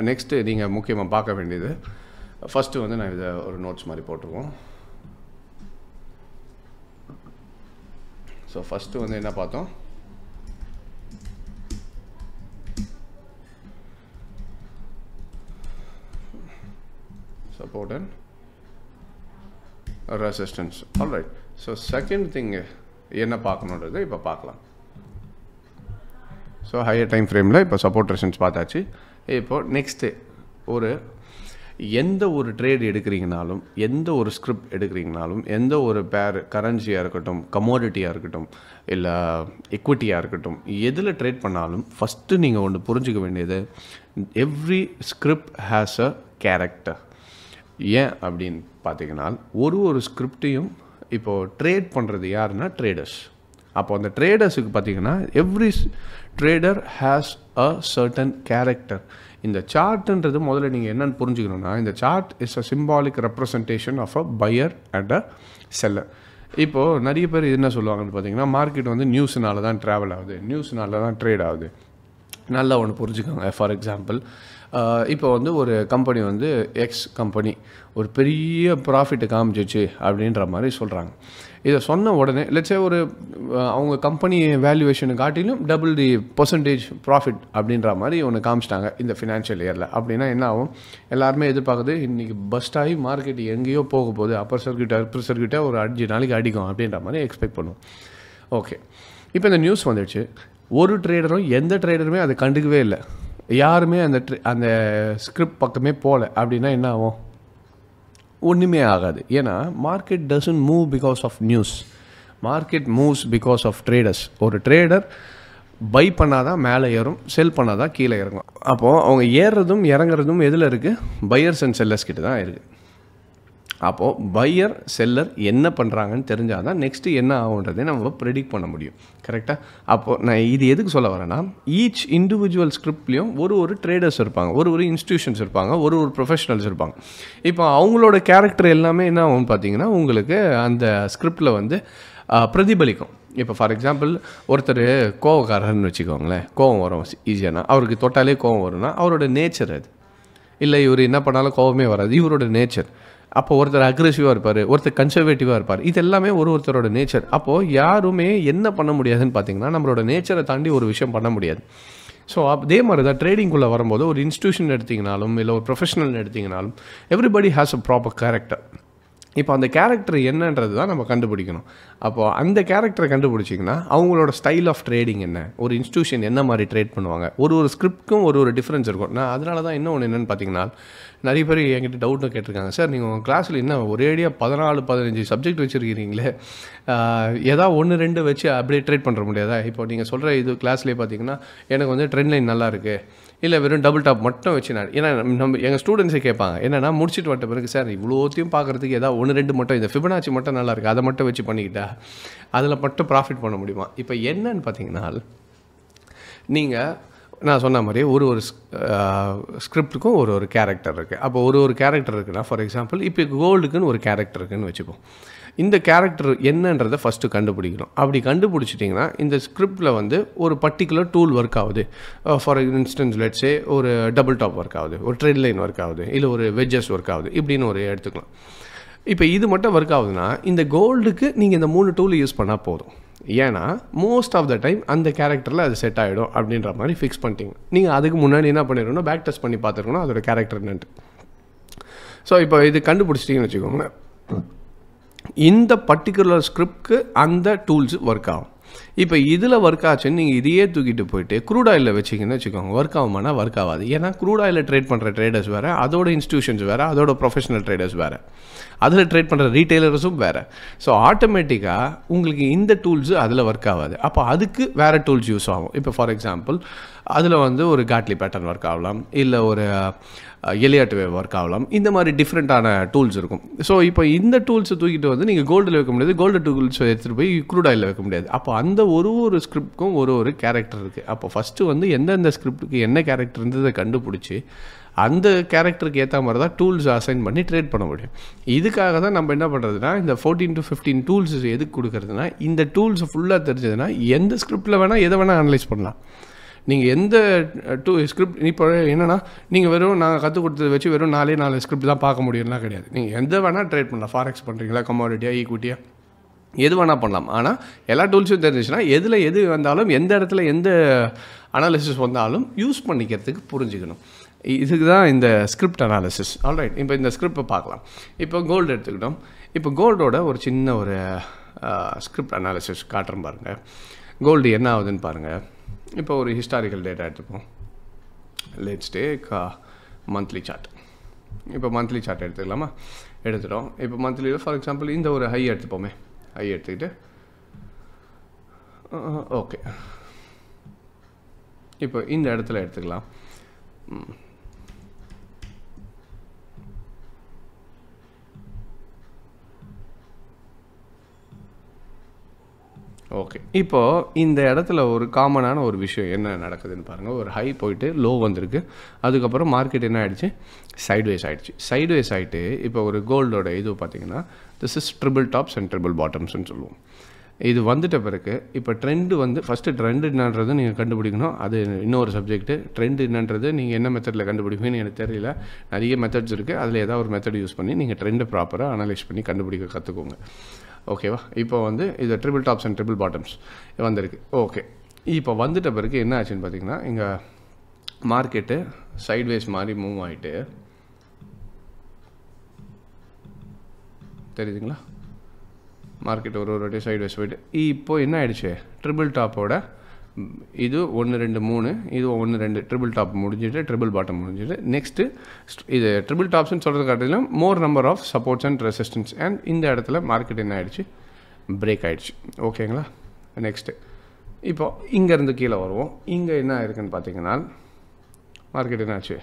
நெக்ஸ்ட்டு நீங்கள் முக்கியமாக பார்க்க வேண்டியது, ஃபஸ்ட்டு வந்து நான் இதை ஒரு நோட்ஸ் மாதிரி போட்டுருவோம். ஸோ ஃபஸ்ட்டு வந்து என்ன பார்த்தோம், support and resistance. All right, so second thing என்ன பார்க்கணுன்றது இப்போ பார்க்கலாம். ஸோ ஹையர் டைம் ஃப்ரேமில் இப்போ சப்போர்ட் ரெசிஸ்டன்ஸ் பார்த்தாச்சு. இப்போது நெக்ஸ்ட்டு எந்த ஒரு ட்ரேட் எடுக்கிறீங்கனாலும், எந்த ஒரு ஸ்கிரிப்ட் எடுக்கிறீங்கனாலும், எந்த ஒரு பேர் கரன்சியாக இருக்கட்டும், கமோடிட்டியாக இருக்கட்டும், இல்லை எக்விட்டியாக இருக்கட்டும், எதில் ட்ரேட் பண்ணாலும் ஃபஸ்ட்டு நீங்கள் ஒன்று புரிஞ்சுக்க வேண்டியது, every script has a character. ஏன் அப்படின்னு பார்த்தீங்கன்னா, ஒரு ஸ்கிரிப்டையும் இப்போது ட்ரேட் பண்ணுறது யாருன்னா ட்ரேடர்ஸ். அப்போ அந்த ட்ரேடர்ஸுக்கு பார்த்தீங்கன்னா every trader has a certain character. இந்த சார்ட்டுன்றது முதல்ல நீங்கள் என்னென்னு புரிஞ்சுக்கணுன்னா, இந்த chart is a symbolic representation of a buyer and a seller. இப்போது நிறைய பேர் என்ன சொல்லுவாங்கன்னு பார்த்தீங்கன்னா, மார்க்கெட் வந்து நியூஸ்னால தான் ட்ராவல் ஆகுது, நியூஸ்னால தான் ட்ரேட் ஆகுது. நல்லா ஒன்று புரிஞ்சுக்கோங்க. ஃபார் எக்ஸாம்பிள், இப்போ வந்து ஒரு கம்பெனி வந்து எக்ஸ் கம்பெனி ஒரு பெரிய ப்ராஃபிட்டை காமிச்சிச்சு அப்படின்ற மாதிரி சொல்கிறாங்க. இதை சொன்ன உடனே லெட்ஸே ஒரு அவங்க கம்பெனி வேல்யூவேஷனை காட்டிலும் டபுள் தி பர்சன்டேஜ் ப்ராஃபிட் அப்படின்ற மாதிரி ஒன்று காமிச்சிட்டாங்க இந்த ஃபினான்ஷியல் இயரில். அப்படின்னா என்ன ஆகும், எல்லாருமே எதிர்பார்க்குது இன்றைக்கி பஸ்ட் ஆகி மார்க்கெட் எங்கேயோ போக போகுது, அப்பர் சர்க்கியூட்டாக ஒரு 5 நாளைக்கு அடிக்கும் அப்படின்ற மாதிரி எக்ஸ்பெக்ட் பண்ணுவோம். ஓகே, இப்போ இந்த நியூஸ் வந்துடுச்சு. ஒரு ட்ரேடரும் எந்த ட்ரேடருமே அதை கண்டுக்கவே இல்லை, யாருமே அந்த ஸ்கிரிப்ட் பக்கமே போகல. அப்படின்னா என்ன ஆகும், ஒன்றுமே ஆகாது. ஏன்னா market doesn't move because of news, market moves because of traders. ஒரு ட்ரேடர் பை பண்ணால் தான் மேலே ஏறும், செல் பண்ணால் தான் கீழே இறங்கும். அப்போது அவங்க ஏறுறதும் இறங்குறதும் எதில் இருக்குது, பையர்ஸ் அண்ட் செல்லர்ஸ் கிட்ட தான் இருக்குது. அப்போது பையர் செல்லர் என்ன பண்ணுறாங்கன்னு தெரிஞ்சால் தான் நெக்ஸ்ட்டு என்ன ஆகுன்றதை நம்ம ப்ரெடிக்ட் பண்ண முடியும். கரெக்டாக? அப்போது நான் இது எதுக்கு சொல்ல வரேன்னா, ஈச் இண்டிவிஜுவல் ஸ்கிரிப்ட்லேயும் ஒரு ட்ரேடர்ஸ் இருப்பாங்க, ஒரு இன்ஸ்டியூஷன்ஸ் இருப்பாங்க, ஒரு ப்ரொஃபஷனல்ஸ் இருப்பாங்க. இப்போ அவங்களோட கேரக்டர் எல்லாமே என்ன ஆகும்னு பார்த்தீங்கன்னா உங்களுக்கு அந்த ஸ்கிரிப்டில் வந்து பிரதிபலிக்கும். இப்போ ஃபார் எக்ஸாம்பிள், ஒருத்தர் கோவக்காரர்னு வச்சுக்கோங்களேன், கோவம் வரும் ஈஸியானா, அவருக்கு தொட்டாலே கோவம் வரும்னா அவரோட நேச்சர் அது. இல்லை இவர் என்ன பண்ணாலும் கோவமே வராது, இவரோட நேச்சர். அப்போ ஒருத்தர் அக்ரெசிவாக இருப்பார், ஒருத்தர் கன்சர்வேட்டிவாக இருப்பார். இது எல்லாமே ஒருத்தரோட நேச்சர். அப்போது யாருமே என்ன பண்ண முடியாதுன்னு பார்த்தீங்கன்னா, நம்மளோட நேச்சரை தாண்டி ஒரு விஷயம் பண்ண முடியாது. ஸோ அதே மாதிரி தான் ட்ரேடிங்குள்ளே வரும்போது ஒரு இன்ஸ்டியூஷன் எடுத்திங்கனாலும் இல்லை ஒரு ப்ரொஃபஷனல் எடுத்திங்கனாலும் everybody has a proper character. இப்போ அந்த கேரக்டர் என்னன்றது தான் நம்ம கண்டுபிடிக்கணும். அப்போது அந்த கேரக்டரை கண்டுபிடிச்சிங்கன்னா அவங்களோட ஸ்டைல் ஆஃப் ட்ரேடிங் என்ன, ஒரு இன்ஸ்டியூஷன் என்ன மாதிரி ட்ரேட் பண்ணுவாங்க, ஒரு ஸ்கிரிப்ட்க்கும் ஒரு டிஃப்ரென்ஸ் இருக்கும். நான் அதனால தான் இன்னொன்று என்னென்னு பார்த்தீங்கன்னா, நிறைய பேர் என்கிட்ட டவுட்டும் கேட்டிருக்காங்க, சார் நீங்கள் உங்கள் கிளாஸில் என்ன ஒரேடியாக 14-15 சப்ஜெக்ட் வச்சுருக்கிறீங்களே, ஏதாவது 1-2 வச்சு அப்படியே ட்ரேட் பண்ணுற முடியாதா? இப்போ நீங்கள் சொல்கிற இது கிளாஸ்லேயே பார்த்தீங்கன்னா எனக்கு வந்து ட்ரெண்ட் லைன் நல்லா இருக்குது, இல்லை வெறும் டபுள் டாப் மட்டும் வச்சு நான், ஏன்னா நம்ம எங்கள் ஸ்டூடெண்ட்ஸே கேட்பாங்க என்னென்னா முடிச்சுட்டு வந்த பிறகு சார் இவ்வளோத்தையும் பார்க்குறதுக்கு ஏதாவது 1-2 மட்டும் இந்த ஃபிபனாச்சி மட்டும் நல்லா இருக்குது அதை மட்டும் வச்சு பண்ணிக்கிட்டா அதில் மட்டும் ப்ராஃபிட் பண்ண முடியுமா? இப்போ என்னன்னு பார்த்தீங்கன்னா, நீங்கள் நான் சொன்ன மாதிரி ஒரு ஸ்கிரிப்டுக்கும் ஒரு கேரக்டர் இருக்குது. அப்போ ஒரு கேரக்டர் இருக்குன்னா, ஃபார் எக்ஸாம்பிள் இப்போ கோல்டுக்குன்னு ஒரு கேரக்டர் இருக்குதுன்னு வச்சுப்போம். இந்த கேரக்டர் என்னன்றதை ஃபஸ்ட்டு கண்டுபிடிக்கணும். அப்படி கண்டுபிடிச்சிட்டிங்கன்னா இந்த ஸ்கிரிப்டில் வந்து ஒரு பர்டிகுலர் டூல் ஒர்க் ஆகுது. ஃபார் இன்ஸ்டன்ஸ் லெட்ஸே ஒரு டபுள் டாப் ஒர்க் ஆகுது, ஒரு ட்ரெண்ட் லைன் ஒர்க் ஆகுது, இல்லை ஒரு வெட்ஜஸ் ஒர்க் ஆகுது, இப்படின்னு ஒரு எடுத்துக்கலாம். இப்போ இது மட்டும் ஒர்க் ஆகுதுன்னா இந்த கோல்டுக்கு நீங்கள் இந்த 3 டூல் யூஸ் பண்ணால் போதும். ஏன்னா மோஸ்ட் ஆஃப் த டைம் அந்த கேரக்டரில் அது செட் ஆகிடும் அப்படின்ற மாதிரி ஃபிக்ஸ் பண்ணிட்டீங்க. நீங்கள் அதுக்கு முன்னாடி என்ன பண்ணிடணும், பேக் டெஸ்ட் பண்ணி பார்த்துருக்கணும் அதோட கேரக்டர் என்னன்ட்டு. ஸோ இப்போ இது கண்டுபிடிச்சிட்டிங்கன்னு வச்சுக்கோங்க, இந்த பர்டிகுலர் ஸ்கிரிப்ட்க்கு அந்த டூல்ஸ் ஒர்க் ஆகும். இப்போ இதில் ஒர்க் ஆச்சுன்னு நீங்கள் இதையே தூக்கிட்டு போயிட்டு க்ரூட் ஆயிலில் வச்சிங்கன்னு வச்சுக்கோங்க, ஒர்க் ஆகுமானா ஒர்க் ஆகாது. ஏன்னா க்ரூட் ஆயிலில் ட்ரேட் பண்ணுற ட்ரேடர்ஸ் வேறு, அதோட இன்ஸ்டியூஷன்ஸ் வேறு, அதோட ப்ரொஃபஷனல் ட்ரேடர்ஸ் வேறு, அதில் ட்ரேட் பண்ணுற ரீட்டைலர்ஸும் வேறு. ஸோ ஆட்டோமேட்டிக்காக உங்களுக்கு இந்த டூல்ஸு அதில் ஒர்க் ஆகாது. அப்போ அதுக்கு வேறு டூல்ஸ் யூஸ் ஆகும். இப்போ ஃபார் எக்ஸாம்பிள் அதில் வந்து ஒரு காட்லி பேட்டர்ன் ஒர்க் ஆகலாம், இல்லை ஒரு எலியாட் வேவ் ஒர்க் ஆகலாம், இந்த மாதிரி டிஃப்ரெண்ட்டான டூல்ஸ் இருக்கும். ஸோ இப்போ இந்த டூல்ஸை தூக்கிட்டு வந்து நீங்கள் கோல்டில் வைக்க முடியாது, கோல்டு டூல்ஸ் எடுத்துகிட்டு போய் க்ரூட் ஆயிலில் வைக்க முடியாது. அப்போ அந்த ஒரு ஸ்கிரிப்டுக்கும் ஒரு கேரக்டர் இருக்குது. அப்போ ஃபஸ்ட்டு வந்து எந்தெந்த ஸ்கிரிப்டுக்கு என்ன கேரக்டர் இருந்ததை கண்டுபிடிச்சி அந்த கேரக்டருக்கு ஏற்ற மாதிரி தான் டூல்ஸ் அசைன் பண்ணி ட்ரேட் பண்ண முடியும். இதுக்காக தான் நம்ம என்ன பண்ணுறதுனா, இந்த 14 to 15 டூல்ஸ் எதுக்கு கொடுக்குறதுனா, இந்த டூல்ஸ் ஃபுல்லாக தெரிஞ்சதுன்னா எந்த ஸ்கிரிப்டில் வேணால் எதை வேணால் அனலைஸ் பண்ணலாம். நீங்கள் எந்த ஸ்கிரிப்ட் இப்போ என்னென்னா நீங்கள் வெறும் நாங்கள் கற்றுக் கொடுத்தது வச்சு வெறும் 4 ஸ்கிரிப்ட் தான் பார்க்க முடியும்லாம் கிடையாது. நீங்கள் எந்த வேணால் ட்ரேட் பண்ணலாம். ஃபாரெக்ஸ் பண்ணுறீங்களா, கமாடிட்டியாக, ஈக்விட்டியாக, எது வேணால் பண்ணலாம். ஆனால் எல்லா டூல்ஸும் தெரிஞ்சிச்சுன்னா எதில் எது வந்தாலும் எந்த இடத்துல எந்த அனாலிசிஸ் வந்தாலும் யூஸ் பண்ணிக்கிறதுக்கு புரிஞ்சுக்கணும். இதுக்கு தான் இந்த ஸ்கிரிப்ட் அனாலிசிஸ். ஆல்ரைட், இப்போ இந்த ஸ்கிரிப்டை பார்க்கலாம். இப்போ கோல்டு எடுத்துக்கிட்டோம். இப்போ கோல்டோட ஒரு சின்ன ஒரு ஸ்கிரிப்ட் அனாலிசிஸ் காட்டுறேன் பாருங்கள். கோல்டு என்ன ஆகுதுன்னு பாருங்கள். இப்போ ஒரு ஹிஸ்டாரிக்கல் டேட்டா எடுத்துப்போம். Let's take monthly chart. இப்போ மந்த்லி சார்ட் எடுத்துக்கலாமா? எடுத்துட்டோம். இப்போ மந்த்லியில் ஃபார் எக்ஸாம்பிள் இந்த ஒரு ஹை எடுத்துப்போமே. ஹை எடுத்துக்கிட்டு ஓகே, இப்போ இந்த இடத்துல எடுத்துக்கலாம். ஓகே, இப்போது இந்த இடத்துல ஒரு காமனான ஒரு விஷயம் என்ன நடக்குதுன்னு பாருங்கள். ஒரு ஹை போயிட்டு லோ வந்திருக்கு, அதுக்கப்புறம் மார்க்கெட் என்ன ஆகிடுச்சு, சைட்வேஸ் ஆகிடுச்சு. சைட்வேஸ் ஆகிட்டு இப்போ ஒரு கோல்டோட இது பார்த்திங்கன்னா this is triple tops and triple பாட்டம்ஸ்ன்னு சொல்லுவோம். இது வந்துட்ட பிறகு இப்போ ட்ரெண்டு வந்து ஃபஸ்ட்டு ட்ரெண்டு என்னன்றது நீங்கள் கண்டுபிடிக்கணும். அது இன்னொரு சப்ஜெக்ட்டு. ட்ரெண்டு என்னன்றது நீங்கள் என்ன மெத்தடில் கண்டுபிடிப்பீங்கன்னு எனக்கு தெரியல. நிறைய மெத்தட்ஸ் இருக்குது. அதில் ஏதாவது ஒரு மெத்தட் யூஸ் பண்ணி நீங்கள் ட்ரெண்டை ப்ராப்பராக அனலைஸ் பண்ணி கண்டுபிடிக்க கற்றுக்கோங்க. ஓகேவா? இப்போ வந்து இது triple tops and triple bottoms வந்திருக்கு. ஓகே, இப்போ வந்துட்ட பிறகு என்ன ஆச்சுன்னு பார்த்தீங்கன்னா, இங்கே மார்க்கெட்டு சைட்வேஸ் மாதிரி மூவ் ஆகிட்டு தெரியுதுங்களா? மார்க்கெட் ஒரு வாட்டி சைட்வேஸ் போய்ட்டு இப்போது என்ன ஆகிடுச்சு, ட்ரிபிள் டாப்போட இது 1 2 3 இது 1 2 ட்ரிபிள் டாப் முடிஞ்சிட்டு ட்ரிபிள் பாட்டம் முடிஞ்சிட்டு நெக்ஸ்ட்டு இது ட்ரிபிள் டாப்ஸ்ன்னு சொல்கிறது காட்டிலும் more number of supports and resistance. And இந்த இடத்துல மார்க்கெட் என்ன ஆகிடுச்சு, பிரேக் ஆகிடுச்சு. ஓகேங்களா? நெக்ஸ்ட்டு இப்போது இங்கேருந்து கீழே வருவோம். இங்கே என்ன இருக்குதுன்னு பார்த்தீங்கன்னா, மார்க்கெட் என்ன ஆச்சு,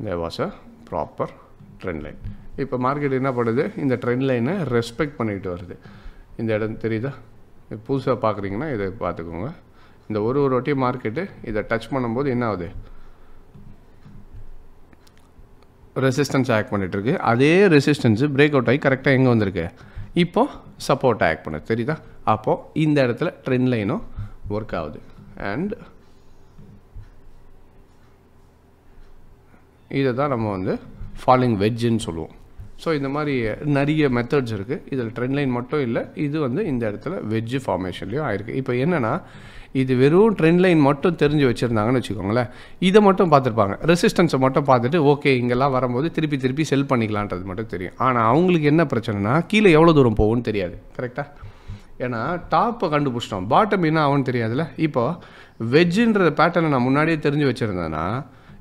there was a proper trend line. இப்போ மார்க்கெட் என்ன பண்ணுது, இந்த ட்ரெண்ட் லைனை ரெஸ்பெக்ட் பண்ணிக்கிட்டு வருது. இந்த இடம் தெரியுதா? புதுசாக பார்க்குறீங்கன்னா இதை பார்த்துக்கோங்க. இந்த ஒரு வாட்டி மார்க்கெட்டு இதை டச் பண்ணும்போது என்ன ஆகுது, ரெசிஸ்டன்ஸ் ஆக்ட் பண்ணிகிட்ருக்கு. அதே ரெசிஸ்டன்ஸு பிரேக் அவுட் ஆகி கரெக்டாக எங்கே வந்திருக்கு, இப்போது சப்போர்ட் ஆக்ட் பண்ணுது. தெரியுதா? அப்போது இந்த இடத்துல ட்ரெண்ட் லைனும் ஒர்க் ஆகுது. அண்ட் இதை தான் நம்ம வந்து ஃபாலிங் வெட்ஜுன்னு சொல்லுவோம். ஸோ இந்த மாதிரி நிறைய மெத்தட்ஸ் இருக்குது. இதில் ட்ரெண்ட் லைன் மட்டும் இல்லை, இது வந்து இந்த இடத்துல வெஜ்ஜு ஃபார்மேஷன்லேயும் ஆயிருக்கு. இப்போ என்னென்னா இது வெறும் ட்ரெண்ட் லைன் மட்டும் தெரிஞ்சு வச்சுருந்தாங்கன்னு வச்சுக்கோங்களேன், இதை மட்டும் பார்த்துருப்பாங்க, ரெசிஸ்டன்ஸை மட்டும் பார்த்துட்டு ஓகே இங்கெல்லாம் வரும்போது திருப்பி செல் பண்ணிக்கலான்றது மட்டும் தெரியும். ஆனால் அவங்களுக்கு என்ன பிரச்சனைனா கீழே எவ்வளோ தூரம் போகும்னு தெரியாது. கரெக்டாக? ஏன்னா டாப்பை கண்டுபிடிச்சிட்டோம், பாட்டம் என்ன ஆகும்னு தெரியாதுல்ல. இப்போ வெஜ்ஜுன்ற பேட்டர்னை நான் முன்னாடியே தெரிஞ்சு வச்சுருந்தேன்னா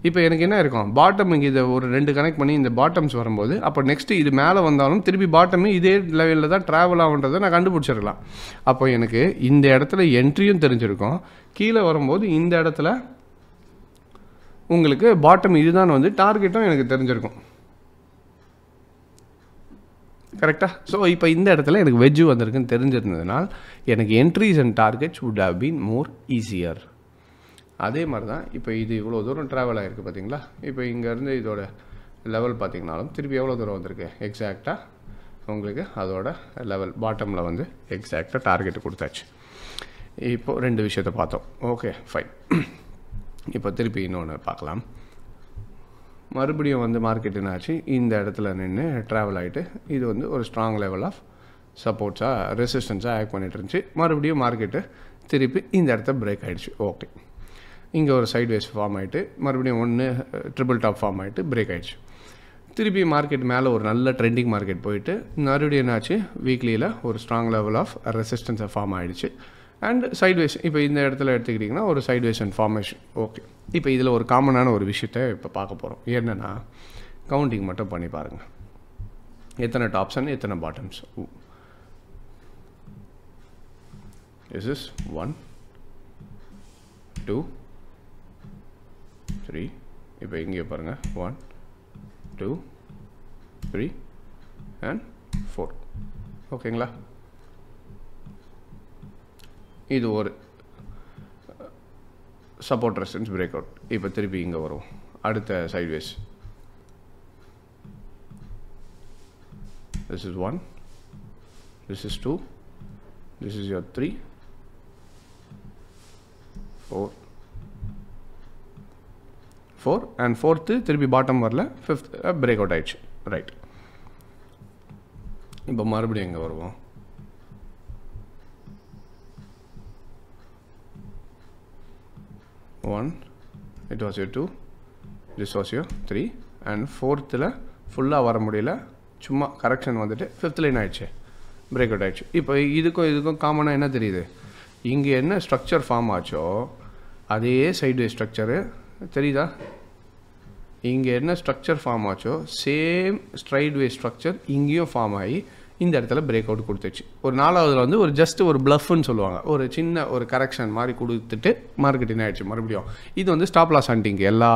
இப்போ எனக்கு என்ன இருக்கும், பாட்டம் இங்கே இதை ஒரு 2 கனெக்ட் பண்ணி இந்த பாட்டம்ஸ் வரும்போது அப்போ நெக்ஸ்ட்டு இது மேலே வந்தாலும் திருப்பி பாட்டமே இதே லெவலில் தான் ட்ராவல் ஆகுன்றதை நான் கண்டுபிடிச்சிடலாம். அப்போ எனக்கு இந்த இடத்துல என்ட்ரியும் தெரிஞ்சிருக்கும், கீழே வரும்போது இந்த இடத்துல உங்களுக்கு பாட்டம் இதுதான் வந்து டார்கெட்டும் எனக்கு தெரிஞ்சிருக்கும். கரெக்டாக? ஸோ இப்போ இந்த இடத்துல எனக்கு வெஜ்ஜு வந்திருக்குன்னு தெரிஞ்சிருந்ததுனால் எனக்கு entries and targets would have been more easier. அதே மாதிரி தான் இப்போ இது இவ்வளோ தூரம் ட்ராவல் ஆகிருக்கு பார்த்தீங்களா. இப்போ இங்கேருந்து இதோட லெவல் பார்த்திங்கனாலும் திருப்பி எவ்வளோ தூரம் வந்திருக்கு, எக்ஸாக்டாக உங்களுக்கு அதோட லெவல் பாட்டமில் வந்து எக்ஸாக்டாக டார்கெட்டு கொடுத்தாச்சு. இப்போது 2 விஷயத்தை பார்த்தோம். Okay fine. இப்போ திருப்பி இன்னொன்று பார்க்கலாம். மறுபடியும் வந்து மார்க்கெட் என்னாச்சு, இந்த இடத்துல நின்று ட்ராவல் ஆகிட்டு இது வந்து ஒரு ஸ்ட்ராங் லெவல் ஆஃப் சப்போர்ட்ஸாக ரெசிஸ்டன்ஸாக ஆக்ட் பண்ணிட்டு இருந்துச்சு. மறுபடியும் மார்க்கெட்டு திருப்பி இந்த இடத்த பிரேக் ஆகிடுச்சு. ஓகே, இங்கே ஒரு சைட்வேஸ் ஃபார்ம் ஆகிட்டு மறுபடியும் ஒன்று ட்ரிபிள் டாப் ஃபார்ம் ஆகிட்டு பிரேக் ஆகிடுச்சு. திருப்பி மார்க்கெட் மேலே ஒரு நல்ல ட்ரெண்டிங் மார்க்கெட் போயிட்டு மறுபடியும் என்னாச்சு, வீக்லியில் ஒரு ஸ்ட்ராங் லெவல் ஆஃப் ரெசிஸ்டன்ஸை ஃபார்ம் ஆகிடுச்சு. அண்ட் சைட்வேஸ் இப்போ இந்த இடத்துல எடுத்துக்கிட்டிங்கன்னா ஒரு சைட்வேஸ் அண்ட் ஃபார்மேஷன். ஓகே, இப்போ இதில் ஒரு காமனான ஒரு விஷயத்தை இப்போ பார்க்க போகிறோம். என்னென்னா கவுண்டிங் மட்டும் பண்ணி பாருங்கள், எத்தனை டாப்ஸ் அண்ட் எத்தனை பாட்டம்ஸ். This is 1 2 3. இப்போ இங்கே பாருங்கள் 1 2 3 and 4. ஓகேங்களா? இது ஒரு சப்போர்ட் ரெசிஸ்டன்ஸ் பிரேக் அவுட். இப்போ திருப்பி இங்கே வரும் அடுத்த sideways. This is 1, this is 2, this is your 3 4 and 4th திருப்பி பாட்டம் வரல, 5th பிரேக் அவுட் ஆயிடுச்சு. ரைட், இப்போ மறுபடியும் எங்கே வருவோம், one, it was your 2, this was your 3 and 4th ஃபுல்லாக வர முடியல, சும்மா கரெக்ஷன் வந்துட்டு 5th லைன் ஆயிடுச்சு, பிரேக் அவுட் ஆயிடுச்சு. இப்போ இதுக்கும் காமனாக என்ன தெரியுது, இங்கே என்ன ஸ்ட்ரக்சர் ஃபார்ம் ஆச்சோ அதே சைட்வே ஸ்ட்ரக்சரு தெரியுதா, இங்கே என்ன ஸ்ட்ரக்சர் ஃபார்ம் ஆச்சோ சேம் ஸ்ட்ரைட்வே ஸ்ட்ரக்சர் இங்கேயும் ஃபார்ம் ஆகி இந்த இடத்துல பிரேக் அவுட் கொடுத்துச்சு. ஒரு 4வதுல வந்து ஒரு ஜஸ்ட் ஒரு ப்ளஃப்னு சொல்லுவாங்க, ஒரு சின்ன ஒரு கரெக்ஷன் மாதிரி கொடுத்துட்டு மார்க்கெட் என்ன ஆயிடுச்சு மறுபடியும். இது வந்து ஸ்டாப் லாஸ் ஹண்டிங், எல்லா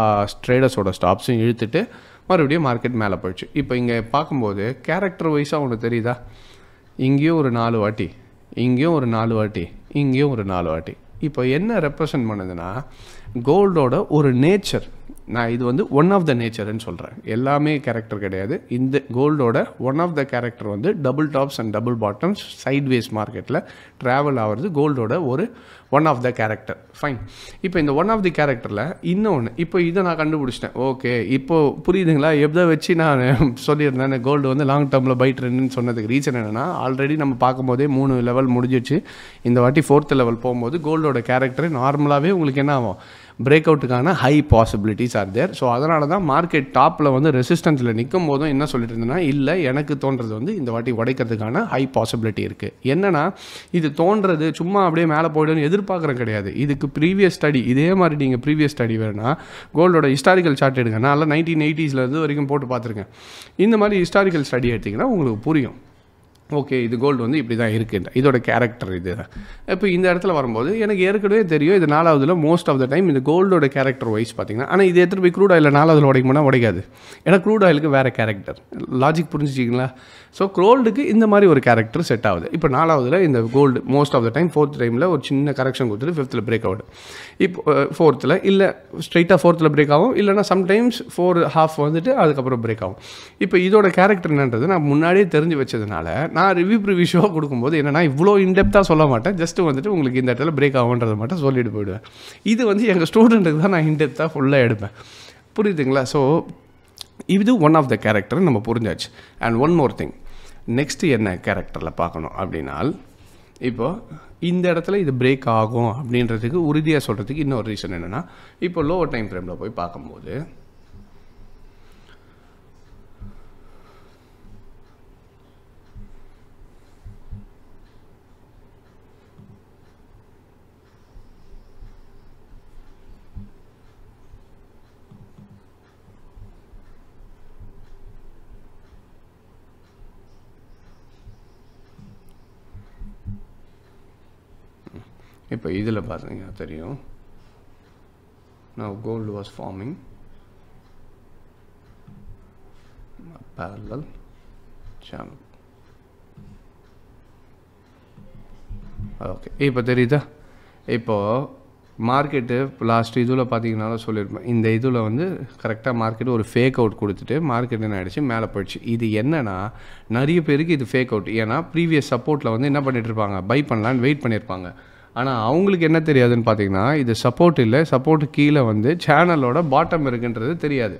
ட்ரேடர்ஸோட ஸ்டாப்ஸும் இழுத்துட்டு மறுபடியும் மார்க்கெட் மேலே போயிடுச்சு. இப்போ இங்கே பார்க்கும்போது கேரக்டர் வைஸாக ஒன்று தெரியுதா, இங்கேயும் ஒரு 4 வாட்டி, இங்கேயும் ஒரு 4 வாட்டி, இங்கேயும் ஒரு 4 வாட்டி. இப்போ என்ன ரெப்ரசன்ட் பண்ணுதுன்னா கோல்டோட ஒரு நேச்சர். நான் இது வந்து ஒன் ஆஃப் த நேச்சர்ன்னு சொல்கிறேன், எல்லாமே கேரக்டர் கிடையாது. இந்த கோல்டோட ஒன் ஆஃப் த கேரக்டர் வந்து double tops and double bottoms sideways மார்க்கெட்டில் ட்ராவல் ஆகிறது கோல்டோட ஒரு one of the character. Fine. இப்போ இந்த ஒன் ஆஃப் தி கேரக்டரில் இன்னொன்று, இப்போ இதை நான் கண்டுபிடிச்சிட்டேன். ஓகே, இப்போது புரியுதுங்களா எதை வச்சு நான் சொல்லியிருந்தேன் கோல்டு வந்து லாங் டேர்மில் பை ட்ரெண்டுன்னு சொன்னதுக்கு ரீசன் என்னென்னா, ஆல்ரெடி நம்ம பார்க்கும்போதே 3 லெவல் முடிஞ்சிச்சு. இந்த வாட்டி 4th லெவல் போகும்போது கோல்டோட கேரக்டர் நார்மலாகவே உங்களுக்கு என்ன ஆகும், பிரேக் அவுட்டுக்கான high possibilities are there. So அதனால தான் மார்க்கெட் டாப்பில் வந்து ரெசிஸ்டன்ஸில் நிற்கும் போதும் என்ன சொல்லிட்டு இருந்தேன்னா, இல்லை எனக்கு தோன்றது வந்து இந்த வாட்டி உடைக்கிறதுக்கான ஹை பாசிபிலிட்டி இருக்குது. என்னென்னா இது தோன்றது சும்மா அப்படியே மேலே போய்டுன்னு எதிர்பார்க்குறேன் கிடையாது. இதுக்கு ப்ரீவியஸ் ஸ்டடி, இதே மாதிரி நீங்கள் ப்ரீவியஸ் ஸ்டடி வேணும்னா கோல்டோட ஹிஸ்டாரிக்கல் சார்ட் எடுங்க. நான் 1980s வரைக்கும் போட்டு பார்த்துருக்கேன். இந்த மாதிரி ஹிஸ்டாரிக்கல் ஸ்டடி எடுத்திங்கன்னா உங்களுக்கு புரியும். ஓகே, இது கோல்டு வந்து இப்படி தான் இருக்குது, இதோட கேரக்டர் இது. இப்போ இந்த இடத்துல வரும்போது எனக்கு ஏற்கனவே தெரியும் இது 4வதுல மோஸ்ட் ஆஃப் த டைம் இந்த கோல்டோட கேரக்டர் வைஸ் பார்த்தீங்கன்னா, ஆனால் இது எடுத்துகிட்டு போய் க்ரூட் ஆயில் 4வதுல உடைக்கும்னா உடைக்காது. ஏன்னா க்ரூட் ஆயிலுக்கு வேறு கேரக்டர், லாஜிக் புரிஞ்சுச்சிங்களா? ஸோ கோல்டுக்கு இந்த மாதிரி ஒரு கேரக்டர் செட் ஆகுது. இப்போ 4வதுல இந்த gold most of the time 4th டைமில் ஒரு சின்ன கரெக்ஷன் கொடுத்துட்டு 5th பிரேக் ஆகுது. இப்போ 4th இல்லை ஸ்ட்ரைட்டாக 4th பிரேக் ஆகும், இல்லைனா சம்டைம்ஸ் 4.5 வந்துட்டு அதுக்கப்புறம் பிரேக் ஆகும். இப்போ இதோட கேரக்டர் என்னன்றது நான் முன்னாடியே தெரிஞ்சு வச்சதுனால நான் ரிவ்யூ ஷோ கொடுக்கும்போது என்னென்னா இவ்வளோ இன்டெப்த்தாக சொல்ல மாட்டேன், ஜஸ்ட்டு வந்துட்டு உங்களுக்கு இந்த இடத்துல பிரேக் ஆகுன்றதை மட்டும் சொல்லிட்டு போயிடுவேன். இது வந்து எங்கள் ஸ்டூடெண்ட்டுக்கு தான் நான் இன்டெப்த்தாக ஃபுல்லாக எடுப்பேன். புரியுதுங்களா? ஸோ இது ஒன் ஆஃப் த கேரக்டர் நம்ம புரிஞ்சாச்சு. And one more thing, next என்ன கேரக்டரில் பார்க்கணும் அப்படின்னால், இப்போ இந்த இடத்துல இது பிரேக் ஆகும் அப்படின்றதுக்கு உறுதியாக சொல்கிறதுக்கு இன்னொரு ரீசன் என்னென்னா, இப்போ லோவர் டைம் ஃப்ரேமில் போய் பார்க்கும்போது இப்போ இதில் பார்த்தீங்கன்னா தெரியும், now gold was forming parallel channel. Okay, இப்போ தெரியுதா? இப்போது மார்க்கெட்டு லாஸ்ட் இதில் பார்த்தீங்கன்னாலும் சொல்லியிருப்பேன், இந்த இதில் வந்து கரெக்டாக மார்க்கெட்டு ஒரு ஃபேக் அவுட் கொடுத்துட்டு மார்க்கெட் என்ன ஆகிடுச்சு, மேலே போயிடுச்சு. இது என்னென்னா, நிறைய பேருக்கு இது ஃபேக் அவுட். ஏன்னா ப்ரீவியஸ் சப்போர்ட்டில் வந்து என்ன பண்ணிகிட்ருப்பாங்க, பை பண்ணலான்னு வெயிட் பண்ணியிருப்பாங்க. ஆனால் அவங்களுக்கு என்ன தெரியாதுன்னு பார்த்தீங்கன்னா, இது சப்போர்ட் இல்லை, சப்போர்ட்டு கீழே வந்து சேனலோட பாட்டம் இருக்குன்றது தெரியாது.